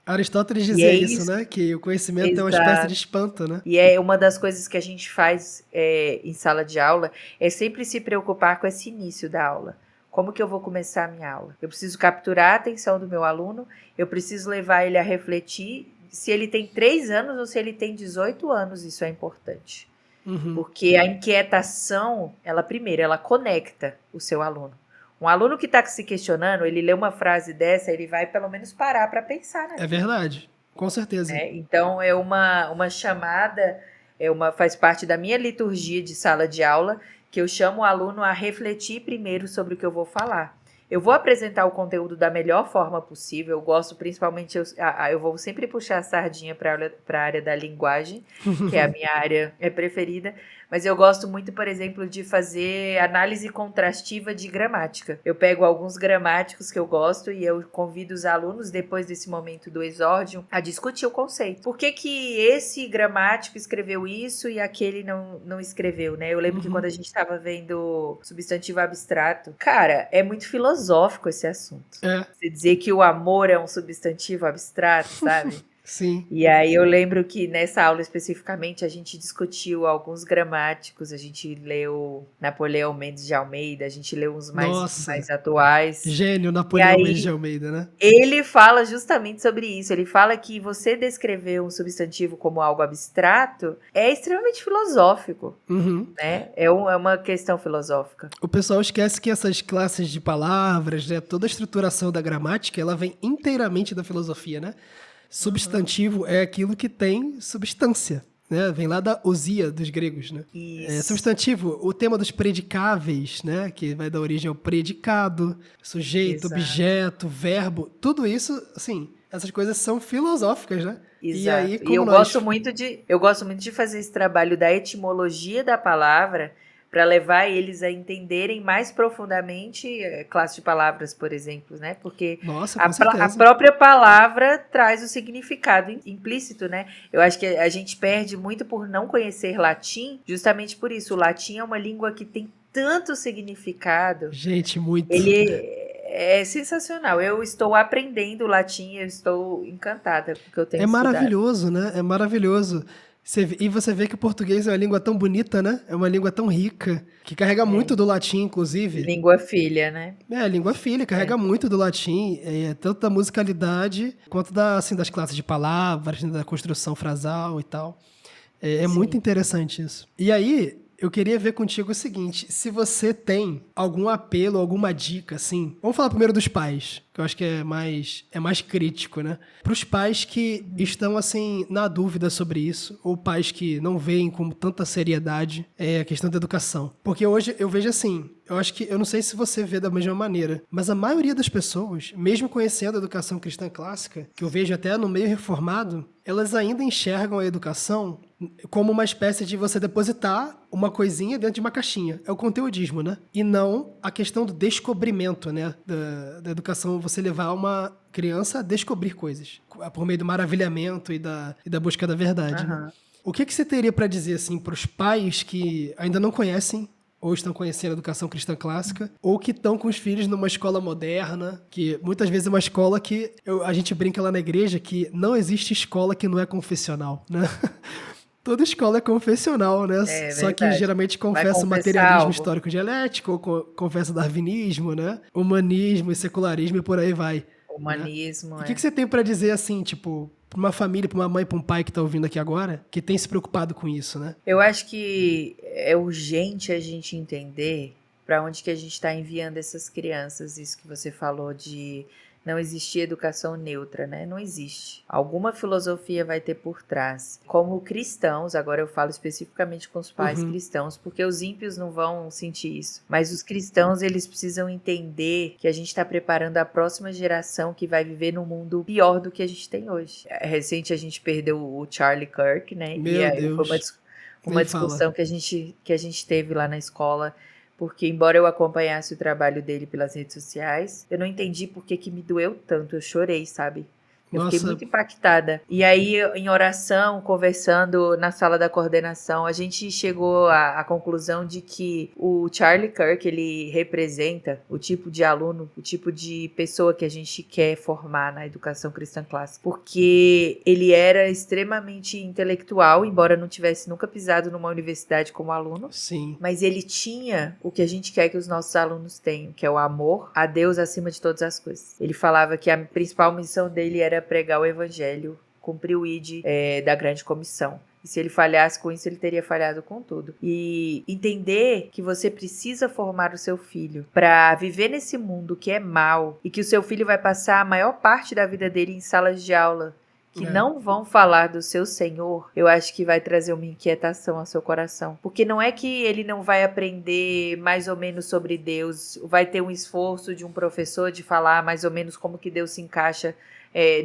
Aristóteles dizia isso, né? Que o conhecimento é uma espécie de espanto, né? E é uma das coisas que a gente faz em sala de aula, é sempre se preocupar com esse início da aula. Como que eu vou começar a minha aula? Eu preciso capturar a atenção do meu aluno, eu preciso levar ele a refletir se ele tem 3 anos ou se ele tem 18 anos, isso é importante. Porque a inquietação, ela conecta o seu aluno. Um aluno que está se questionando, ele lê uma frase dessa, ele vai pelo menos parar para pensar, né? É verdade, com certeza. Então, é uma chamada, faz parte da minha liturgia de sala de aula, que eu chamo o aluno a refletir primeiro sobre o que eu vou falar. eu vou apresentar o conteúdo da melhor forma possível. Eu gosto principalmente, eu vou sempre puxar a sardinha para a área da linguagem, que é a minha área preferida. Mas eu gosto muito, por exemplo, de fazer análise contrastiva de gramática. Eu pego alguns gramáticos que eu gosto e eu convido os alunos, depois desse momento do exórdio, a discutir o conceito. Por que que esse gramático escreveu isso e aquele não escreveu, né? Eu lembro que quando a gente estava vendo substantivo abstrato, cara, é muito filosófico esse assunto. Você dizer que o amor é um substantivo abstrato, sabe? Sim. E aí eu lembro que nessa aula especificamente a gente discutiu alguns gramáticos, a gente leu Napoleão Mendes de Almeida, a gente leu uns mais atuais. Gênio Napoleão Mendes de Almeida, né? Ele fala justamente sobre isso, ele fala que você descrever um substantivo como algo abstrato é extremamente filosófico, né? É uma questão filosófica. O pessoal esquece que essas classes de palavras, né, toda a estruturação da gramática, ela vem inteiramente da filosofia, né? Substantivo é aquilo que tem substância, né? Vem lá da ousia dos gregos, né? Substantivo, o tema dos predicáveis, né? Que vai dar origem ao predicado, sujeito, objeto, verbo, tudo isso, assim, essas coisas são filosóficas, né? Exato. E aí, como eu gosto muito de fazer esse trabalho da etimologia da palavra, para levar eles a entenderem mais profundamente classe de palavras, por exemplo, né? Porque a própria palavra traz o significado implícito, né? Eu acho que a gente perde muito por não conhecer latim, justamente por isso. O latim é uma língua que tem tanto significado. Gente, muito. Ele é sensacional. Eu estou aprendendo latim, eu estou encantada com o que eu tenho estudado. É maravilhoso, né? É maravilhoso. E você vê que o português é uma língua tão bonita, né? É uma língua tão rica, que carrega muito do latim, inclusive. Língua filha, né? Língua filha, carrega muito do latim, tanto da musicalidade, quanto das classes de palavras, da construção frasal e tal. É muito interessante isso. E aí, eu queria ver contigo o seguinte, se você tem algum apelo, alguma dica, assim... Vamos falar primeiro dos pais, que eu acho que é mais crítico, né? Para os pais que estão, assim, na dúvida sobre isso, ou pais que não veem com tanta seriedade a questão da educação. Porque hoje eu vejo assim, eu não sei se você vê da mesma maneira, mas a maioria das pessoas, mesmo conhecendo a educação cristã clássica, que eu vejo até no meio reformado, elas ainda enxergam a educação como uma espécie de você depositar uma coisinha dentro de uma caixinha. É o conteudismo, né? E não a questão do descobrimento, né? Da educação, você levar uma criança a descobrir coisas, por meio do maravilhamento e da busca da verdade. Né? O que você teria para dizer, assim, para os pais que ainda não conhecem ou estão conhecendo a educação cristã clássica, ou que estão com os filhos numa escola moderna, que muitas vezes é uma escola que a gente brinca lá na igreja que não existe escola que não é confessional, né? Toda escola é confessional, né? Só que geralmente confessa o materialismo histórico dialético, ou confessa darwinismo, né? Humanismo e secularismo e por aí vai. Humanismo, né? E o que você tem para dizer, assim, tipo, para uma família, para uma mãe, para um pai que tá ouvindo aqui agora, que tem se preocupado com isso, né? Eu acho que é urgente a gente entender para onde que a gente está enviando essas crianças. Isso que você falou de não existir educação neutra, né? Não existe. Alguma filosofia vai ter por trás. Como cristãos, agora eu falo especificamente com os pais cristãos, porque os ímpios não vão sentir isso. Mas os cristãos, eles precisam entender que a gente está preparando a próxima geração que vai viver num mundo pior do que a gente tem hoje. Recente a gente perdeu o Charlie Kirk, né? Meu Deus. Foi uma discussão que a gente teve lá na escola. Porque, embora eu acompanhasse o trabalho dele pelas redes sociais, eu não entendi por que me doeu tanto. Eu chorei, sabe? Eu fiquei muito impactada. E aí, em oração, conversando na sala da coordenação, a gente chegou à conclusão de que o Charlie Kirk, ele representa o tipo de aluno, o tipo de pessoa que a gente quer formar na educação cristã clássica. Porque ele era extremamente intelectual, embora não tivesse nunca pisado numa universidade como aluno. Sim. Mas ele tinha o que a gente quer que os nossos alunos tenham, que é o amor a Deus acima de todas as coisas. Ele falava que a principal missão dele era pregar o evangelho, cumprir o ID da grande comissão. E se ele falhasse com isso, ele teria falhado com tudo. E entender que você precisa formar o seu filho para viver nesse mundo que é mau e que o seu filho vai passar a maior parte da vida dele em salas de aula que não vão falar do seu Senhor, eu acho que vai trazer uma inquietação ao seu coração. Porque não é que ele não vai aprender mais ou menos sobre Deus, vai ter um esforço de um professor de falar mais ou menos como que Deus se encaixa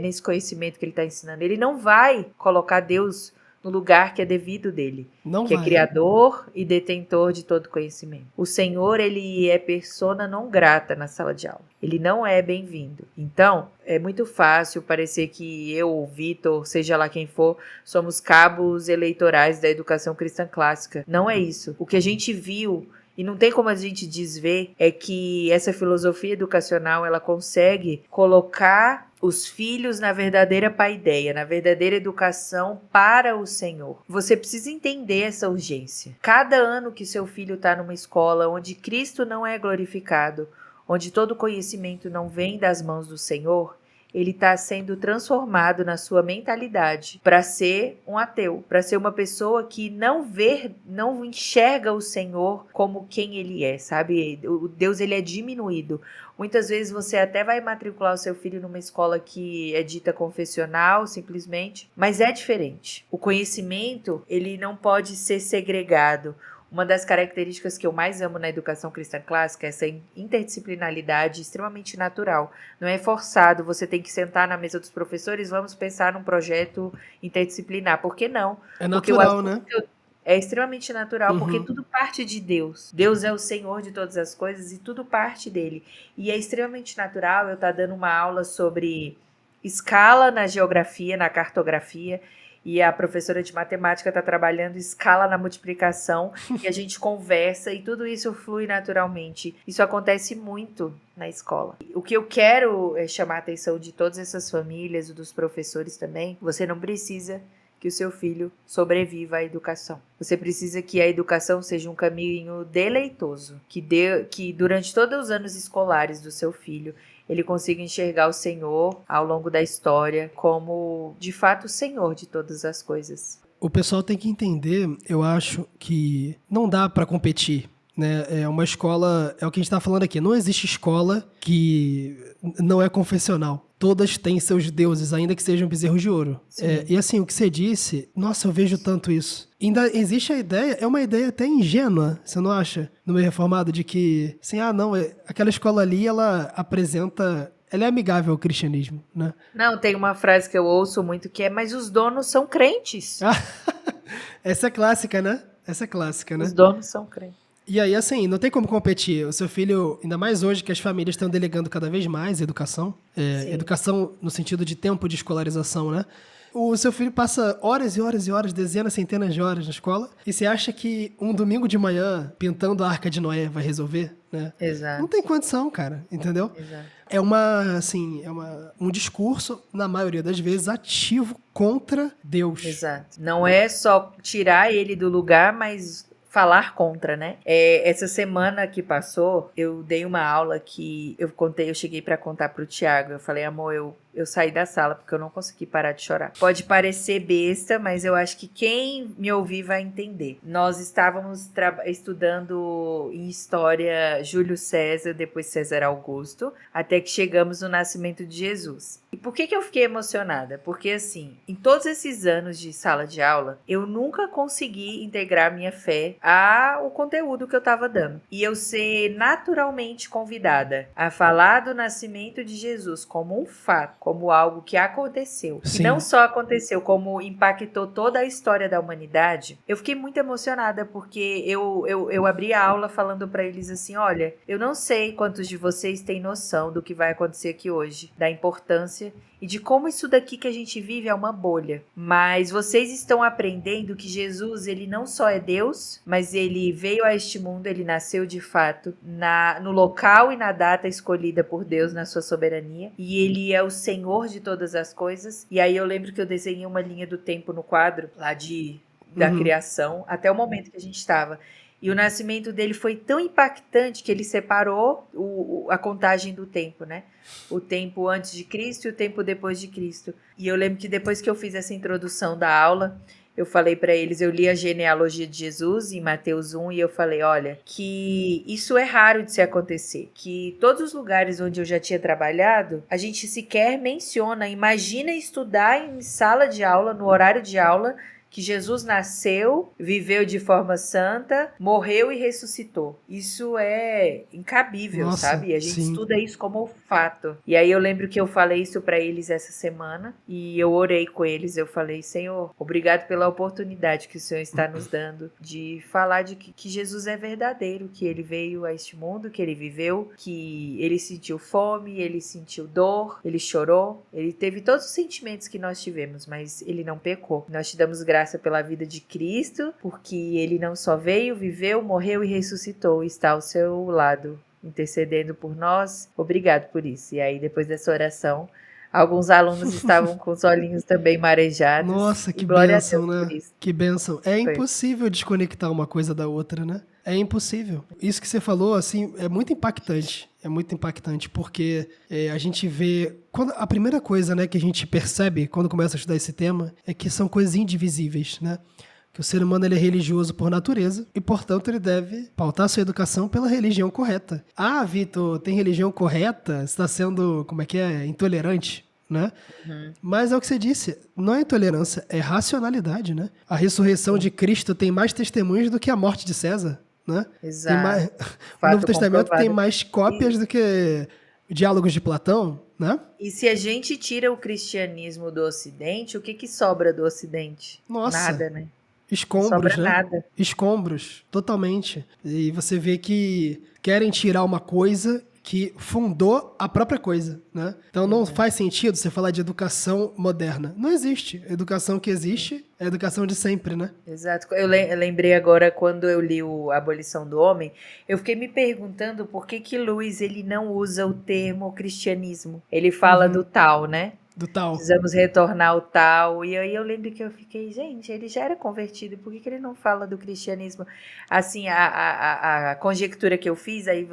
nesse conhecimento que ele está ensinando. Ele não vai colocar Deus no lugar que é devido dele, que é criador e detentor de todo conhecimento. O Senhor, ele é persona não grata na sala de aula. Ele não é bem-vindo. Então, é muito fácil parecer que eu, o Vitor, seja lá quem for, somos cabos eleitorais da educação cristã clássica. Não é isso. O que a gente viu, e não tem como a gente desver, é que essa filosofia educacional, ela consegue colocar os filhos na verdadeira paideia, na verdadeira educação para o Senhor. Você precisa entender essa urgência. Cada ano que seu filho está numa escola onde Cristo não é glorificado, onde todo conhecimento não vem das mãos do Senhor, ele está sendo transformado na sua mentalidade para ser um ateu, para ser uma pessoa que não enxerga o Senhor como quem ele é, sabe? O Deus, ele é diminuído. Muitas vezes você até vai matricular o seu filho numa escola que é dita confessional, simplesmente, mas é diferente. O conhecimento, ele não pode ser segregado. Uma das características que eu mais amo na educação cristã clássica é essa interdisciplinaridade extremamente natural. Não é forçado, você tem que sentar na mesa dos professores, vamos pensar num projeto interdisciplinar. Por que não? É natural, né? É extremamente natural, porque tudo parte de Deus. Deus é o Senhor de todas as coisas e tudo parte dele. E é extremamente natural eu estar dando uma aula sobre escala na geografia, na cartografia, e a professora de matemática está trabalhando escala na multiplicação, e a gente conversa, e tudo isso flui naturalmente. Isso acontece muito na escola. O que eu quero é chamar a atenção de todas essas famílias, e dos professores também. Você não precisa que o seu filho sobreviva à educação. Você precisa que a educação seja um caminho deleitoso, que durante todos os anos escolares do seu filho, ele consiga enxergar o Senhor ao longo da história como, de fato, o Senhor de todas as coisas. O pessoal tem que entender, eu acho, que não dá para competir, né? É uma escola, é o que a gente está falando aqui, não existe escola que não é confessional. Todas têm seus deuses, ainda que sejam bezerros de ouro. E assim, o que você disse, nossa, eu vejo tanto isso. Ainda existe a ideia, é uma ideia até ingênua, você não acha? No meio reformado, de que, assim, não, aquela escola ali, ela é amigável ao cristianismo, né? Não, tem uma frase que eu ouço muito que é, mas os donos são crentes. Essa é clássica, né? Os donos são crentes. E aí, assim, não tem como competir. O seu filho, ainda mais hoje que as famílias estão delegando cada vez mais educação, educação no sentido de tempo de escolarização, né? O seu filho passa horas e horas e horas, dezenas, centenas de horas na escola, e você acha que um domingo de manhã, pintando a Arca de Noé, vai resolver, né? Exato. Não tem condição, cara, entendeu? Exato. É um discurso, na maioria das vezes, ativo contra Deus. Exato. Não é só tirar ele do lugar, mas falar contra, né? Essa semana que passou, eu dei uma aula que eu cheguei para contar pro Tiago. Eu falei, amor, eu saí da sala porque eu não consegui parar de chorar. Pode parecer besta, mas eu acho que quem me ouvir vai entender. Nós estávamos estudando em história Júlio César, depois César Augusto, até que chegamos no nascimento de Jesus. E por que eu fiquei emocionada? Porque, assim, em todos esses anos de sala de aula, eu nunca consegui integrar minha fé ao conteúdo que eu estava dando. E eu ser naturalmente convidada a falar do nascimento de Jesus como um fato, como algo que aconteceu. Sim. E não só aconteceu, como impactou toda a história da humanidade. Eu fiquei muito emocionada, porque eu abri a aula falando para eles assim, olha, eu não sei quantos de vocês têm noção do que vai acontecer aqui hoje, da importância e de como isso daqui que a gente vive é uma bolha. Mas vocês estão aprendendo que Jesus, ele não só é Deus, mas ele veio a este mundo, ele nasceu de fato no local e na data escolhida por Deus na sua soberania. E ele é o Senhor de todas as coisas. E aí eu lembro que eu desenhei uma linha do tempo no quadro, lá da criação, até o momento que a gente estava. E o nascimento dele foi tão impactante que ele separou a contagem do tempo, né? O tempo antes de Cristo e o tempo depois de Cristo. E eu lembro que depois que eu fiz essa introdução da aula, eu falei para eles, eu li a genealogia de Jesus em Mateus 1 e eu falei, olha, que isso é raro de se acontecer, que todos os lugares onde eu já tinha trabalhado, a gente sequer menciona, imagina estudar em sala de aula, no horário de aula, que Jesus nasceu, viveu de forma santa, morreu e ressuscitou. Isso é incabível, Nossa, sabe? E a gente sim. estuda isso como fato. E aí eu lembro que eu falei isso para eles essa semana e eu orei com eles. Eu falei, Senhor, obrigado pela oportunidade que o Senhor está nos dando de falar de que Jesus é verdadeiro, que ele veio a este mundo, que ele viveu, que ele sentiu fome, ele sentiu dor, ele chorou, ele teve todos os sentimentos que nós tivemos, mas ele não pecou. Nós te damos graça pela vida de Cristo, porque ele não só veio, viveu, morreu e ressuscitou, e está ao seu lado, intercedendo por nós. Obrigado por isso. E aí, depois dessa oração, alguns alunos estavam com os olhinhos também marejados. Nossa, E que glória a bênção, Deus por né? isso. Que bênção. É Foi. impossível desconectar uma coisa da outra, né? É impossível. Isso que você falou, assim, é muito impactante. É muito impactante, porque a gente vê... A primeira coisa, né, que a gente percebe quando começa a estudar esse tema é que são coisas indivisíveis, né? Que o ser humano ele é religioso por natureza e, portanto, ele deve pautar sua educação pela religião correta. Ah, Vitor, tem religião correta? Você está sendo, como é que é, intolerante, né? Mas é o que você disse, não é intolerância, é racionalidade, né? A ressurreição de Cristo tem mais testemunhos do que a morte de César, né? Tem mais... Exato. O Novo Fato Testamento tem comprovado. mais cópias do que diálogos de Platão, né? E se a gente tira o cristianismo do Ocidente, o que que sobra do Ocidente? Nossa, Nada, né? Não escombros, sobra né? nada. Escombros, totalmente. E você vê que querem tirar uma coisa que fundou a própria coisa, né? Então não faz sentido você falar de educação moderna. Não existe. A educação que existe é a educação de sempre, né? Exato. Eu lembrei agora quando eu li A Abolição do Homem, eu fiquei me perguntando por que Lewis ele não usa o termo cristianismo. Ele fala do tal, né? Do tal. Precisamos retornar ao tal. E aí eu lembro que eu fiquei, gente, ele já era convertido, por que ele não fala do cristianismo? Assim, a conjectura que eu fiz, aí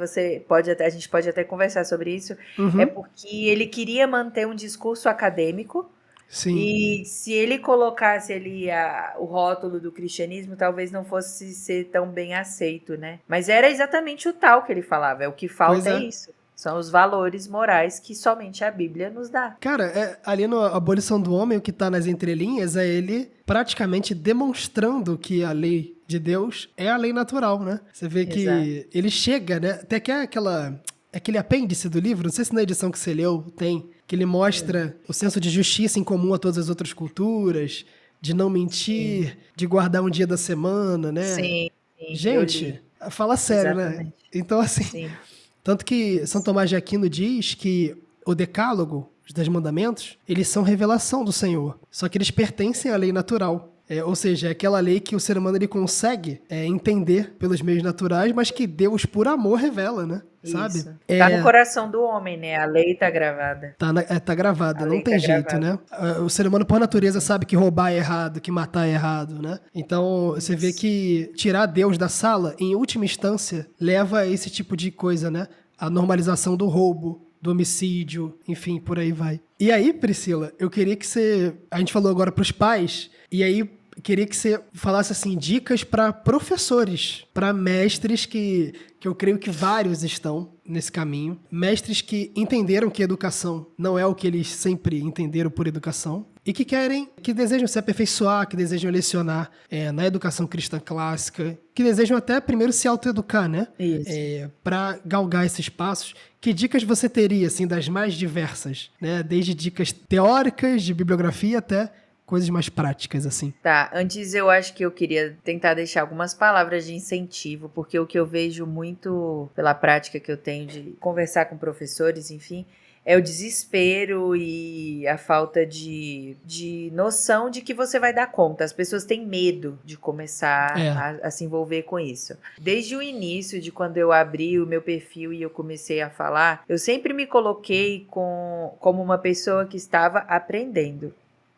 a gente pode até conversar sobre isso, é porque ele queria manter um discurso acadêmico. Sim. E se ele colocasse ali o rótulo do cristianismo, talvez não fosse ser tão bem aceito, né? Mas era exatamente o tal que ele falava. O que falta é isso. São os valores morais que somente a Bíblia nos dá. Cara, ali na Abolição do Homem, o que tá nas entrelinhas é ele praticamente demonstrando que a lei de Deus é a lei natural, né? Você vê que ele chega, né? Até que é aquele apêndice do livro, não sei se na edição que você leu tem, que ele mostra o senso de justiça em comum a todas as outras culturas, de não mentir, de guardar um dia da semana, né? Sim, gente, fala sério, exatamente. Né? Então, assim... Sim. Tanto que São Tomás de Aquino diz que o decálogo, os 10 mandamentos, eles são revelação do Senhor. Só que eles pertencem à lei natural. Ou seja, é aquela lei que o ser humano ele consegue entender pelos meios naturais, mas que Deus, por amor, revela, né? Sabe? Isso. Tá no coração do homem, né? A lei tá gravada. Tá gravada, não tem jeito, né? O ser humano, por natureza, sabe que roubar é errado, que matar é errado, né? Então, você vê que tirar Deus da sala, em última instância, leva a esse tipo de coisa, né? A normalização do roubo, do homicídio, enfim, por aí vai. E aí, Priscila, eu queria que você... A gente falou agora pros pais, e aí queria que você falasse assim, dicas para professores, para mestres que eu creio que vários estão nesse caminho, mestres que entenderam que educação não é o que eles sempre entenderam por educação e que desejam se aperfeiçoar, que desejam lecionar na educação cristã clássica, que desejam até primeiro se autoeducar, né? Para galgar esses passos. Que dicas você teria, assim, das mais diversas, né? Desde dicas teóricas, de bibliografia, até coisas mais práticas, assim. Tá, antes eu acho que eu queria tentar deixar algumas palavras de incentivo, porque o que eu vejo muito pela prática que eu tenho de conversar com professores, enfim, é o desespero e a falta de noção de que você vai dar conta. As pessoas têm medo de começar a se envolver com isso. Desde o início, de quando eu abri o meu perfil e eu comecei a falar, eu sempre me coloquei como uma pessoa que estava aprendendo.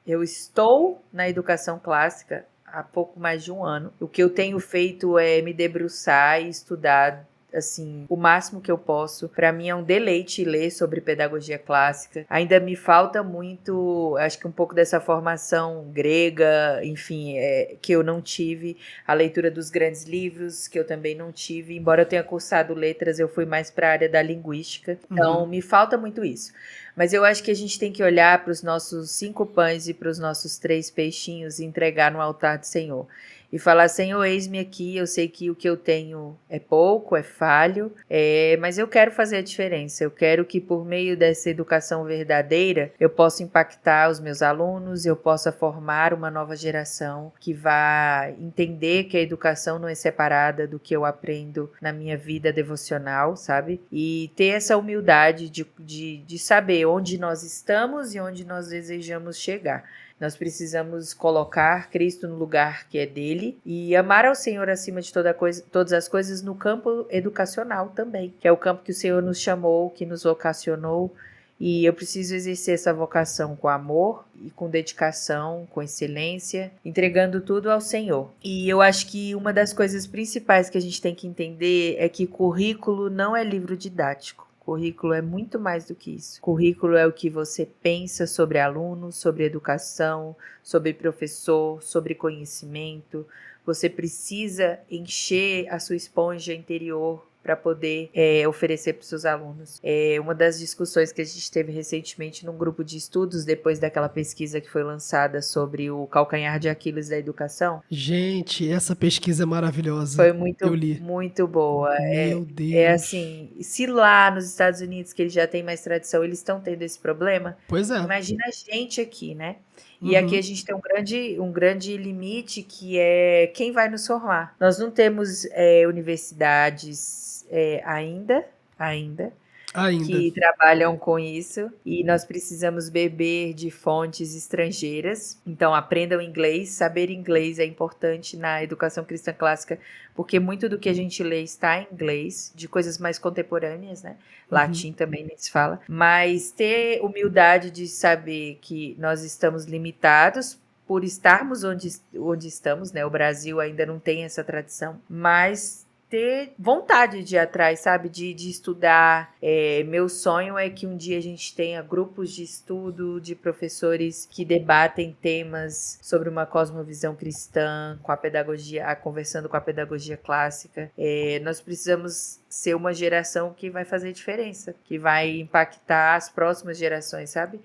Eu estou na educação clássica há pouco mais de um ano. O que eu tenho feito é me debruçar e estudar assim, o máximo que eu posso. Para mim é um deleite ler sobre pedagogia clássica. Ainda me falta muito, acho que um pouco dessa formação grega, enfim, que eu não tive. A leitura dos grandes livros, que eu também não tive. Embora eu tenha cursado letras, eu fui mais para a área da linguística. Então, me falta muito isso. Mas eu acho que a gente tem que olhar para os nossos 5 pães e para os nossos 3 peixinhos e entregar no altar do Senhor. E falar, Senhor, eis-me aqui, eu sei que o que eu tenho é pouco, é falho, mas eu quero fazer a diferença. Eu quero que por meio dessa educação verdadeira, eu possa impactar os meus alunos, eu possa formar uma nova geração que vá entender que a educação não é separada do que eu aprendo na minha vida devocional, sabe? E ter essa humildade de saber onde nós estamos e onde nós desejamos chegar. Nós precisamos colocar Cristo no lugar que é dele e amar ao Senhor acima de todas as coisas no campo educacional também, que é o campo que o Senhor nos chamou, que nos vocacionou. E eu preciso exercer essa vocação com amor e com dedicação, com excelência, entregando tudo ao Senhor. E eu acho que uma das coisas principais que a gente tem que entender é que currículo não é livro didático. Currículo é muito mais do que isso. Currículo é o que você pensa sobre aluno, sobre educação, sobre professor, sobre conhecimento. Você precisa encher a sua esponja interior para poder oferecer para os seus alunos. Uma das discussões que a gente teve recentemente num grupo de estudos, depois daquela pesquisa que foi lançada sobre o calcanhar de Aquiles da educação. Gente, essa pesquisa é maravilhosa. Foi muito, Eu li. muito boa. Meu Deus. Assim, se lá nos Estados Unidos, que eles já têm mais tradição, eles estão tendo esse problema, Pois é. imagina a gente aqui, né? E aqui a gente tem um grande limite que é quem vai nos formar. Nós não temos universidades ainda que trabalham com isso, e nós precisamos beber de fontes estrangeiras. Então aprendam inglês, saber inglês é importante na educação cristã clássica, porque muito do que a gente lê está em inglês, de coisas mais contemporâneas, né? Latim também nem se fala, mas ter humildade de saber que nós estamos limitados por estarmos onde estamos, né? O Brasil ainda não tem essa tradição, mas ter vontade de ir atrás, sabe? De estudar. Meu sonho é que um dia a gente tenha grupos de estudo de professores que debatem temas sobre uma cosmovisão cristã, com a pedagogia, conversando com a pedagogia clássica. Nós precisamos ser uma geração que vai fazer diferença, que vai impactar as próximas gerações, sabe?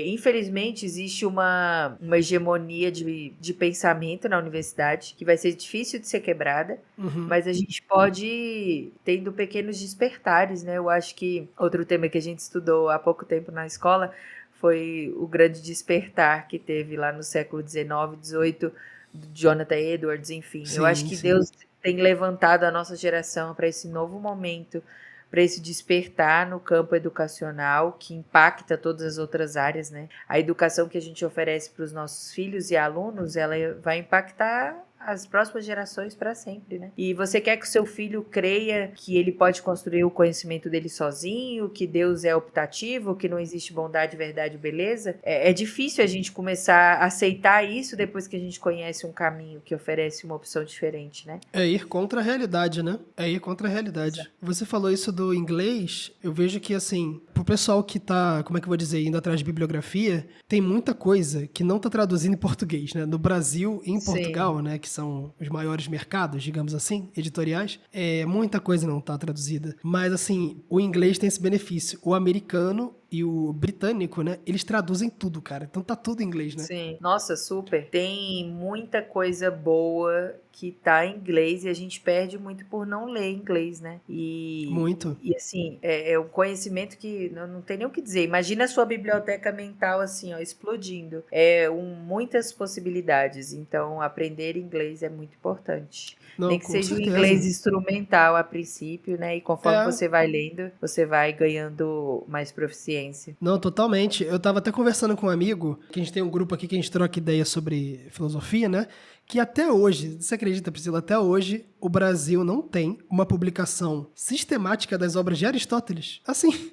Infelizmente, existe uma hegemonia de pensamento na universidade que vai ser difícil de ser quebrada, mas a gente pode ir tendo pequenos despertares, né? Eu acho que outro tema que a gente estudou há pouco tempo na escola foi o grande despertar que teve lá no século XIX, XVIII, do Jonathan Edwards, enfim. Eu acho que Deus tem levantado a nossa geração para esse novo momento, para esse despertar no campo educacional que impacta todas as outras áreas, né? A educação que a gente oferece para os nossos filhos e alunos, ela vai impactar as próximas gerações para sempre, né? E você quer que o seu filho creia que ele pode construir o conhecimento dele sozinho, que Deus é optativo, que não existe bondade, verdade e beleza? É difícil a gente começar a aceitar isso depois que a gente conhece um caminho que oferece uma opção diferente, né? É ir contra a realidade, né? Exato. Você falou isso do inglês, eu vejo que, assim, pro pessoal que tá, como é que eu vou dizer, indo atrás de bibliografia, tem muita coisa que não tá traduzindo em português, né? No Brasil e em Portugal, né? Que são os maiores mercados, digamos assim, editoriais, muita coisa não tá traduzida. Mas, assim, o inglês tem esse benefício. O americano e o britânico, né? Eles traduzem tudo, cara. Então tá tudo em inglês, né? Sim. Nossa, super. Tem muita coisa boa que tá em inglês e a gente perde muito por não ler inglês, né? Muito. E assim, é um conhecimento que não tem nem o que dizer. Imagina a sua biblioteca mental assim, ó, explodindo. Muitas possibilidades. Então, aprender inglês é muito importante. Não, nem que seja certeza. um inglês instrumental a princípio, né? E conforme você vai lendo, você vai ganhando mais proficiência. Não, totalmente. Eu tava até conversando com um amigo, que a gente tem um grupo aqui que a gente troca ideia sobre filosofia, né? Que até hoje, você acredita, Priscila, até hoje o Brasil não tem uma publicação sistemática das obras de Aristóteles. Assim,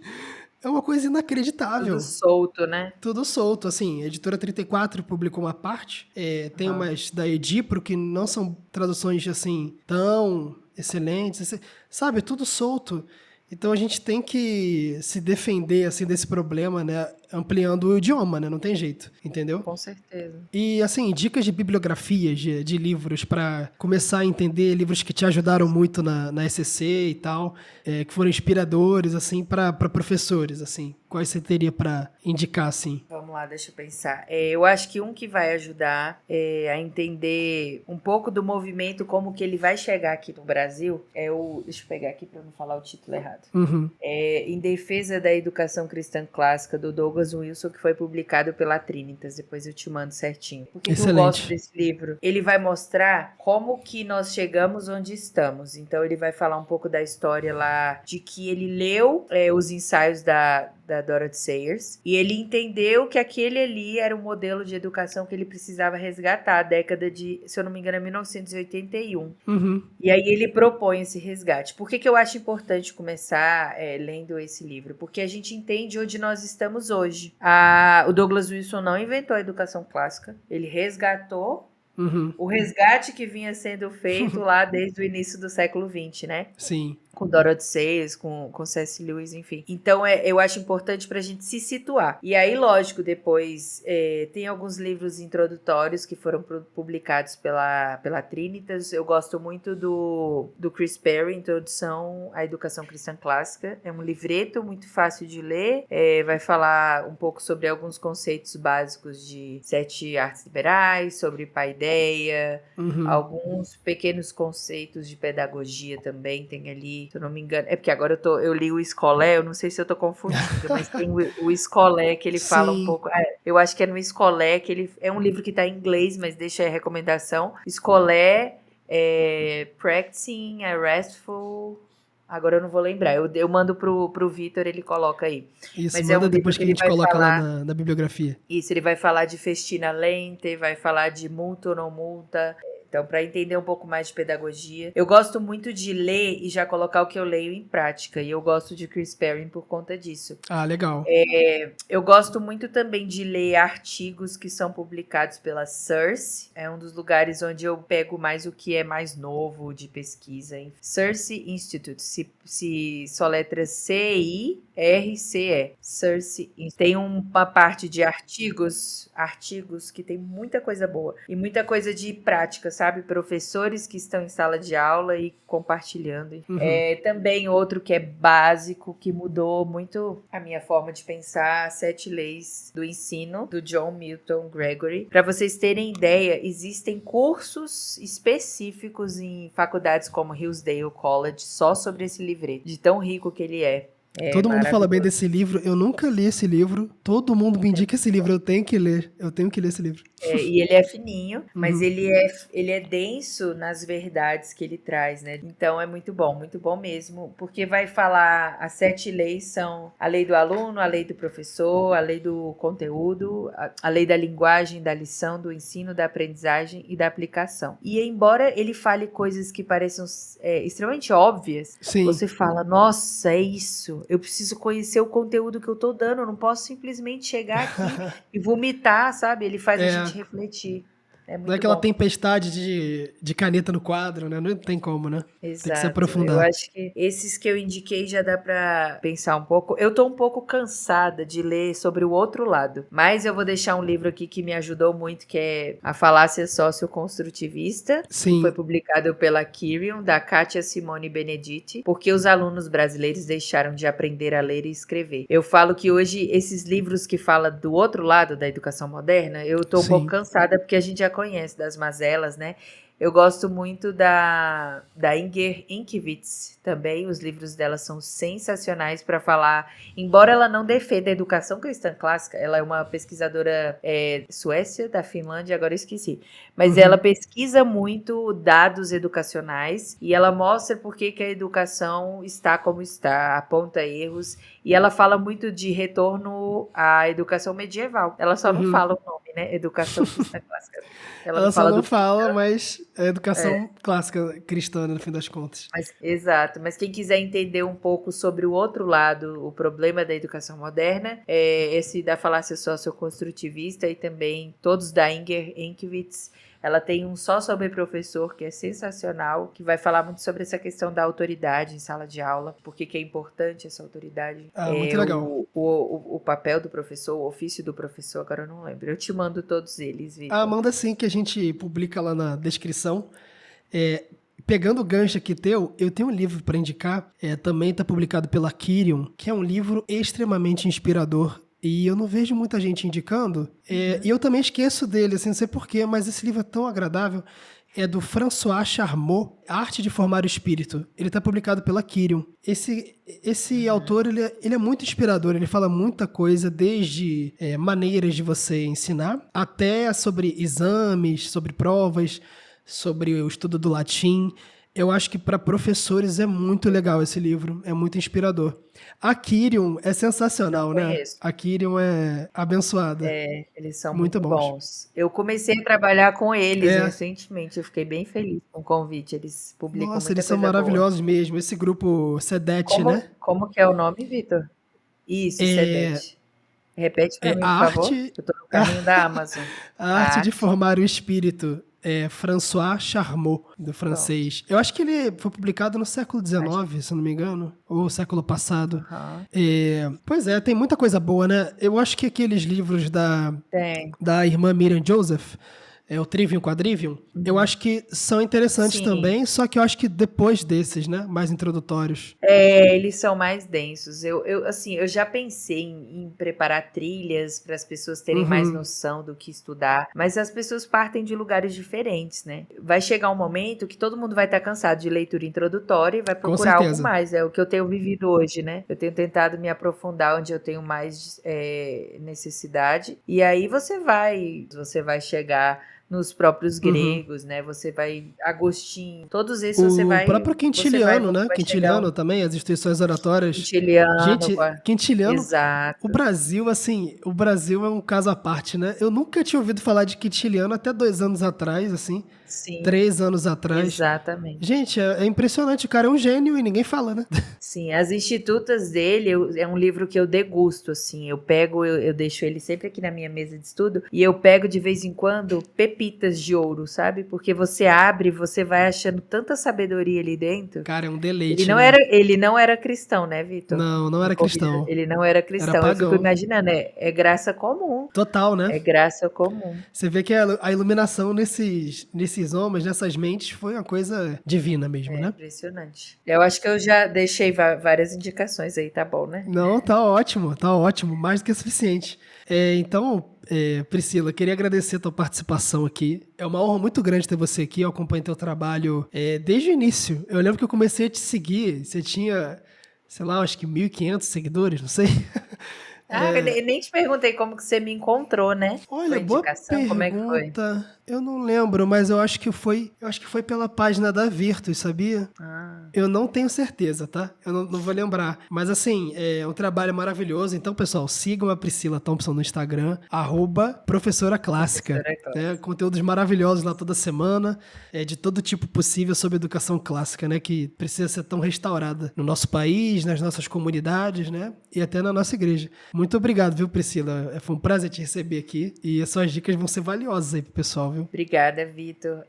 É uma coisa Tudo inacreditável. solto, né? Tudo solto, assim, a Editora 34 publicou uma parte, tem Aham. umas da Edipro que não são traduções, assim, tão excelentes, sabe, tudo solto. Então a gente tem que se defender, assim, desse problema, né, ampliando o idioma, né, não tem jeito, entendeu? Com certeza. E, assim, dicas de bibliografias, de livros, para começar a entender livros que te ajudaram muito na SCC e tal, que foram inspiradores, assim, para professores, assim. Quais você teria para indicar, assim? Vamos lá, deixa eu pensar. Eu acho que um que vai ajudar a entender um pouco do movimento, como que ele vai chegar aqui no Brasil, é o... Deixa eu pegar aqui para não falar o título errado. Uhum. Em Defesa da Educação Cristã Clássica, do Douglas Wilson, que foi publicado pela Trinitas. Depois eu te mando certinho. Por que eu gosto desse livro? Ele vai mostrar como que nós chegamos onde estamos. Então ele vai falar um pouco da história lá, de que ele leu os ensaios da Dorothy Sayers, e ele entendeu que aquele ali era um modelo de educação que ele precisava resgatar, a década de, se eu não me engano, é 1981. Uhum. E aí ele propõe esse resgate. Por que eu acho importante começar lendo esse livro? Porque a gente entende onde nós estamos hoje. O Douglas Wilson não inventou a educação clássica, ele resgatou o resgate que vinha sendo feito lá desde o início do século XX, né? Sim. Com Dorothy Sayers, com C.S. Lewis, enfim. Então, eu acho importante pra gente se situar. E aí, lógico, depois tem alguns livros introdutórios que foram publicados pela Trinitas. Eu gosto muito do Chris Perry, Introdução à Educação Cristã Clássica. É um livreto muito fácil de ler. Vai falar um pouco sobre alguns conceitos básicos de 7 artes liberais, sobre paideia, alguns pequenos conceitos de pedagogia também tem ali. Se eu não me engano, é porque agora eu li o Escolé, eu não sei se eu tô confundindo, mas tem o Escolé que ele fala um pouco. Eu acho que é no Escolé que ele é um livro que tá em inglês, mas deixa a recomendação. Escolé, Practicing a Restful. Agora eu não vou lembrar. Eu mando pro Vitor, ele coloca aí. Isso, mas manda é um depois livro que a gente coloca falar, lá na bibliografia. Isso, ele vai falar de festina lente, vai falar de multa ou não multa. Então, para entender um pouco mais de pedagogia. Eu gosto muito de ler e já colocar o que eu leio em prática. E eu gosto de Chris Perry por conta disso. Ah, legal. Eu gosto muito também de ler artigos que são publicados pela Circe. É um dos lugares onde eu pego mais o que é mais novo de pesquisa. Circe Institute. Se soletra CIRCE. Circe. Tem uma parte de artigos que tem muita coisa boa. E muita coisa de prática, sabe? Professores que estão em sala de aula e compartilhando. Também outro que é básico, que mudou muito a minha forma de pensar, 7 Leis do Ensino, do John Milton Gregory. Para vocês terem ideia, existem cursos específicos em faculdades como Hillsdale College só sobre esse livreto, de tão rico que ele é. Todo mundo fala bem desse livro, eu nunca li esse livro, todo mundo me indica esse livro, eu tenho que ler esse livro. E ele é fininho, mas ele é denso nas verdades que ele traz, né? Então é muito bom mesmo, porque vai falar, as 7 leis são a lei do aluno, a lei do professor, a lei do conteúdo, a lei da linguagem, da lição, do ensino, da aprendizagem e da aplicação. E embora ele fale coisas que pareçam extremamente óbvias, Sim. Você fala, nossa, é isso, eu preciso conhecer o conteúdo que eu tô dando, eu não posso simplesmente chegar aqui e vomitar, sabe? Ele faz a gente refletir. Não é aquela tempestade de caneta no quadro, né? Não tem como, né? Exato. Tem que se aprofundar. Eu acho que esses que eu indiquei já dá pra pensar um pouco. Eu tô um pouco cansada de ler sobre o outro lado, mas eu vou deixar um livro aqui que me ajudou muito, que é A Falácia Socioconstrutivista. Sim. Foi publicado pela Kirion, da Kátia Simone Benedetti, porque os alunos brasileiros deixaram de aprender a ler e escrever. Eu falo que hoje esses livros que falam do outro lado da educação moderna, eu tô um pouco cansada porque a gente já conhece das mazelas, né? Eu gosto muito da Inger Inkwitz também, os livros dela são sensacionais para falar, embora ela não defenda a educação cristã clássica, ela é uma pesquisadora Suécia, da Finlândia, agora eu esqueci, mas ela pesquisa muito dados educacionais e ela mostra por que a educação está como está, aponta erros, e ela fala muito de retorno à educação medieval, ela só não fala o nome, né? Educação cristã clássica. Ela Ela não só fala não do fala, mas é é, educação clássica cristã, no fim das contas. exato, mas quem quiser entender um pouco sobre o outro lado, o problema da educação moderna, esse da falácia socioconstrutivista e também todos da Inger Enkiewicz. Ela tem um só sobre professor que é sensacional, que vai falar muito sobre essa questão da autoridade em sala de aula, por que é importante essa autoridade, Ah, muito legal. o papel do professor, o ofício do professor, agora eu não lembro. Eu te mando todos eles, A Vitor. Amanda, sim, que a gente publica lá na descrição. É, pegando o gancho aqui teu, eu tenho um livro para indicar, também está publicado pela Kyrion, que é um livro extremamente inspirador. E eu não vejo muita gente indicando. E eu também esqueço dele, assim, não sei porquê, mas esse livro é tão agradável. É do François Charmot, A Arte de Formar o Espírito. Ele está publicado pela Kyrion. Esse autor, ele é muito inspirador. Ele fala muita coisa, desde maneiras de você ensinar, até sobre exames, sobre provas, sobre o estudo do latim. Eu acho que para professores é muito legal esse livro, é muito inspirador. A Kyrion é sensacional, né? Conheço. A Kyrion é abençoada. Eles são Muito muito bons. bons. Eu comecei a trabalhar com eles É, recentemente. Eu fiquei bem feliz com o convite. Eles publicam nossa, muita eles são coisa boa. maravilhosos mesmo. Esse grupo Sedete, Como, né? como que é o nome, Vitor? Isso, É, Sedete. Repete para é mim, a por favor. arte, Eu tô no caminho da Amazon. a A arte de arte. formar o espírito. É François Charmot, do Pronto. francês. Eu acho que ele foi publicado no século Acho. XIX, se não me engano, ou século passado. Aham. Pois é, tem muita coisa boa, né? Eu acho que aqueles livros Tem. da irmã Miriam Joseph, o Trivium Quadrivium, eu acho que são interessantes Sim. também, só que eu acho que depois desses, né? Mais introdutórios. Eles são mais densos. Assim, eu já pensei em preparar trilhas para as pessoas terem mais Uhum, noção do que estudar, mas as pessoas partem de lugares diferentes, né? Vai chegar um momento que todo mundo vai estar cansado de leitura introdutória e vai com procurar algo certeza. mais. É o que eu tenho vivido hoje, né? Eu tenho tentado me aprofundar onde eu tenho mais necessidade. E aí você vai chegar nos próprios Uhum. gregos, né? Você vai Agostinho, todos esses O próprio Quintiliano, né? vai chegar Quintiliano também, as instituições oratórias. Quintiliano, Gente, Quintiliano, o exato. Brasil, assim, o Brasil é um caso à parte, né? Eu nunca tinha ouvido falar de Quintiliano até 2 anos atrás, assim, Sim, 3 anos atrás. exatamente. Gente, é impressionante, o cara é um gênio e ninguém fala, né? Sim, as Institutas dele é um livro que eu degusto, assim. Eu deixo ele sempre aqui na minha mesa de estudo e eu pego de vez em quando pepitas de ouro, sabe? Porque você abre, você vai achando tanta sabedoria ali dentro. Cara, é um Ele deleite, não né? era, ele não era cristão, né, Vitor? Não, não Me era corrija. cristão. Ele não era Era cristão. Eu fico pagão. imaginando, é graça comum. Total, né? É graça comum. Você vê que a iluminação nesses homens, nessas mentes, foi uma coisa divina mesmo, É né? impressionante. Eu acho que eu já deixei várias indicações aí, tá bom, né? Não, tá ótimo, mais do que suficiente. Então, Priscila, queria agradecer a tua participação aqui. É uma honra muito grande ter você aqui. Eu acompanho teu trabalho desde o início. Eu lembro que eu comecei a te seguir. Você tinha, sei lá, acho que 1.500 seguidores, não sei. Ah, eu nem te perguntei como que você me encontrou, né? Olha, Foi boa indicação? Como é que foi? pergunta. Eu não lembro, mas eu acho que foi pela página da Virtus, sabia? Ah, Eu não tenho certeza, tá? Eu não vou lembrar. Mas assim, é um trabalho maravilhoso. Então, pessoal, sigam a Priscila Thompson no Instagram, @professora clássica. professora Né? Cláudia. Conteúdos maravilhosos lá toda semana, de todo tipo possível sobre educação clássica, né? Que precisa ser tão restaurada no nosso país, nas nossas comunidades, né? E até na nossa igreja. Muito obrigado, viu, Priscila? Foi um prazer te receber aqui. E as suas dicas vão ser valiosas aí pro pessoal, viu? Obrigada, Vitor.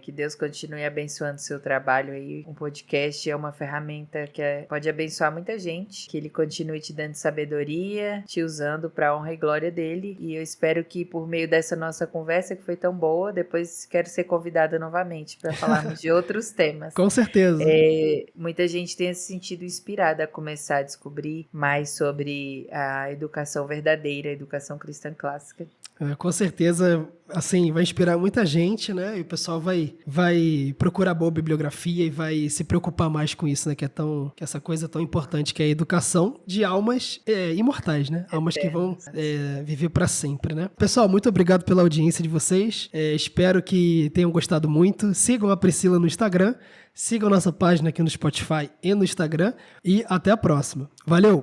Que Deus continue abençoando o seu trabalho aí. Um podcast é uma ferramenta que pode abençoar muita gente. Que ele continue te dando sabedoria, te usando para honra e glória dele. E eu espero que por meio dessa nossa conversa, que foi tão boa, depois quero ser convidada novamente para falarmos de outros temas. Com certeza. Muita gente tenha se sentido inspirada a começar a descobrir mais sobre a educação verdadeira, a educação cristã clássica. Com certeza, assim, vai inspirar muita gente, né? E o pessoal vai procurar boa bibliografia e vai se preocupar mais com isso, né? Que essa coisa tão importante que é a educação de almas imortais, né? Almas que vão viver para sempre, né? Pessoal, muito obrigado pela audiência de vocês. Espero que tenham gostado muito. Sigam a Priscila no Instagram, sigam nossa página aqui no Spotify e no Instagram e até a próxima. Valeu!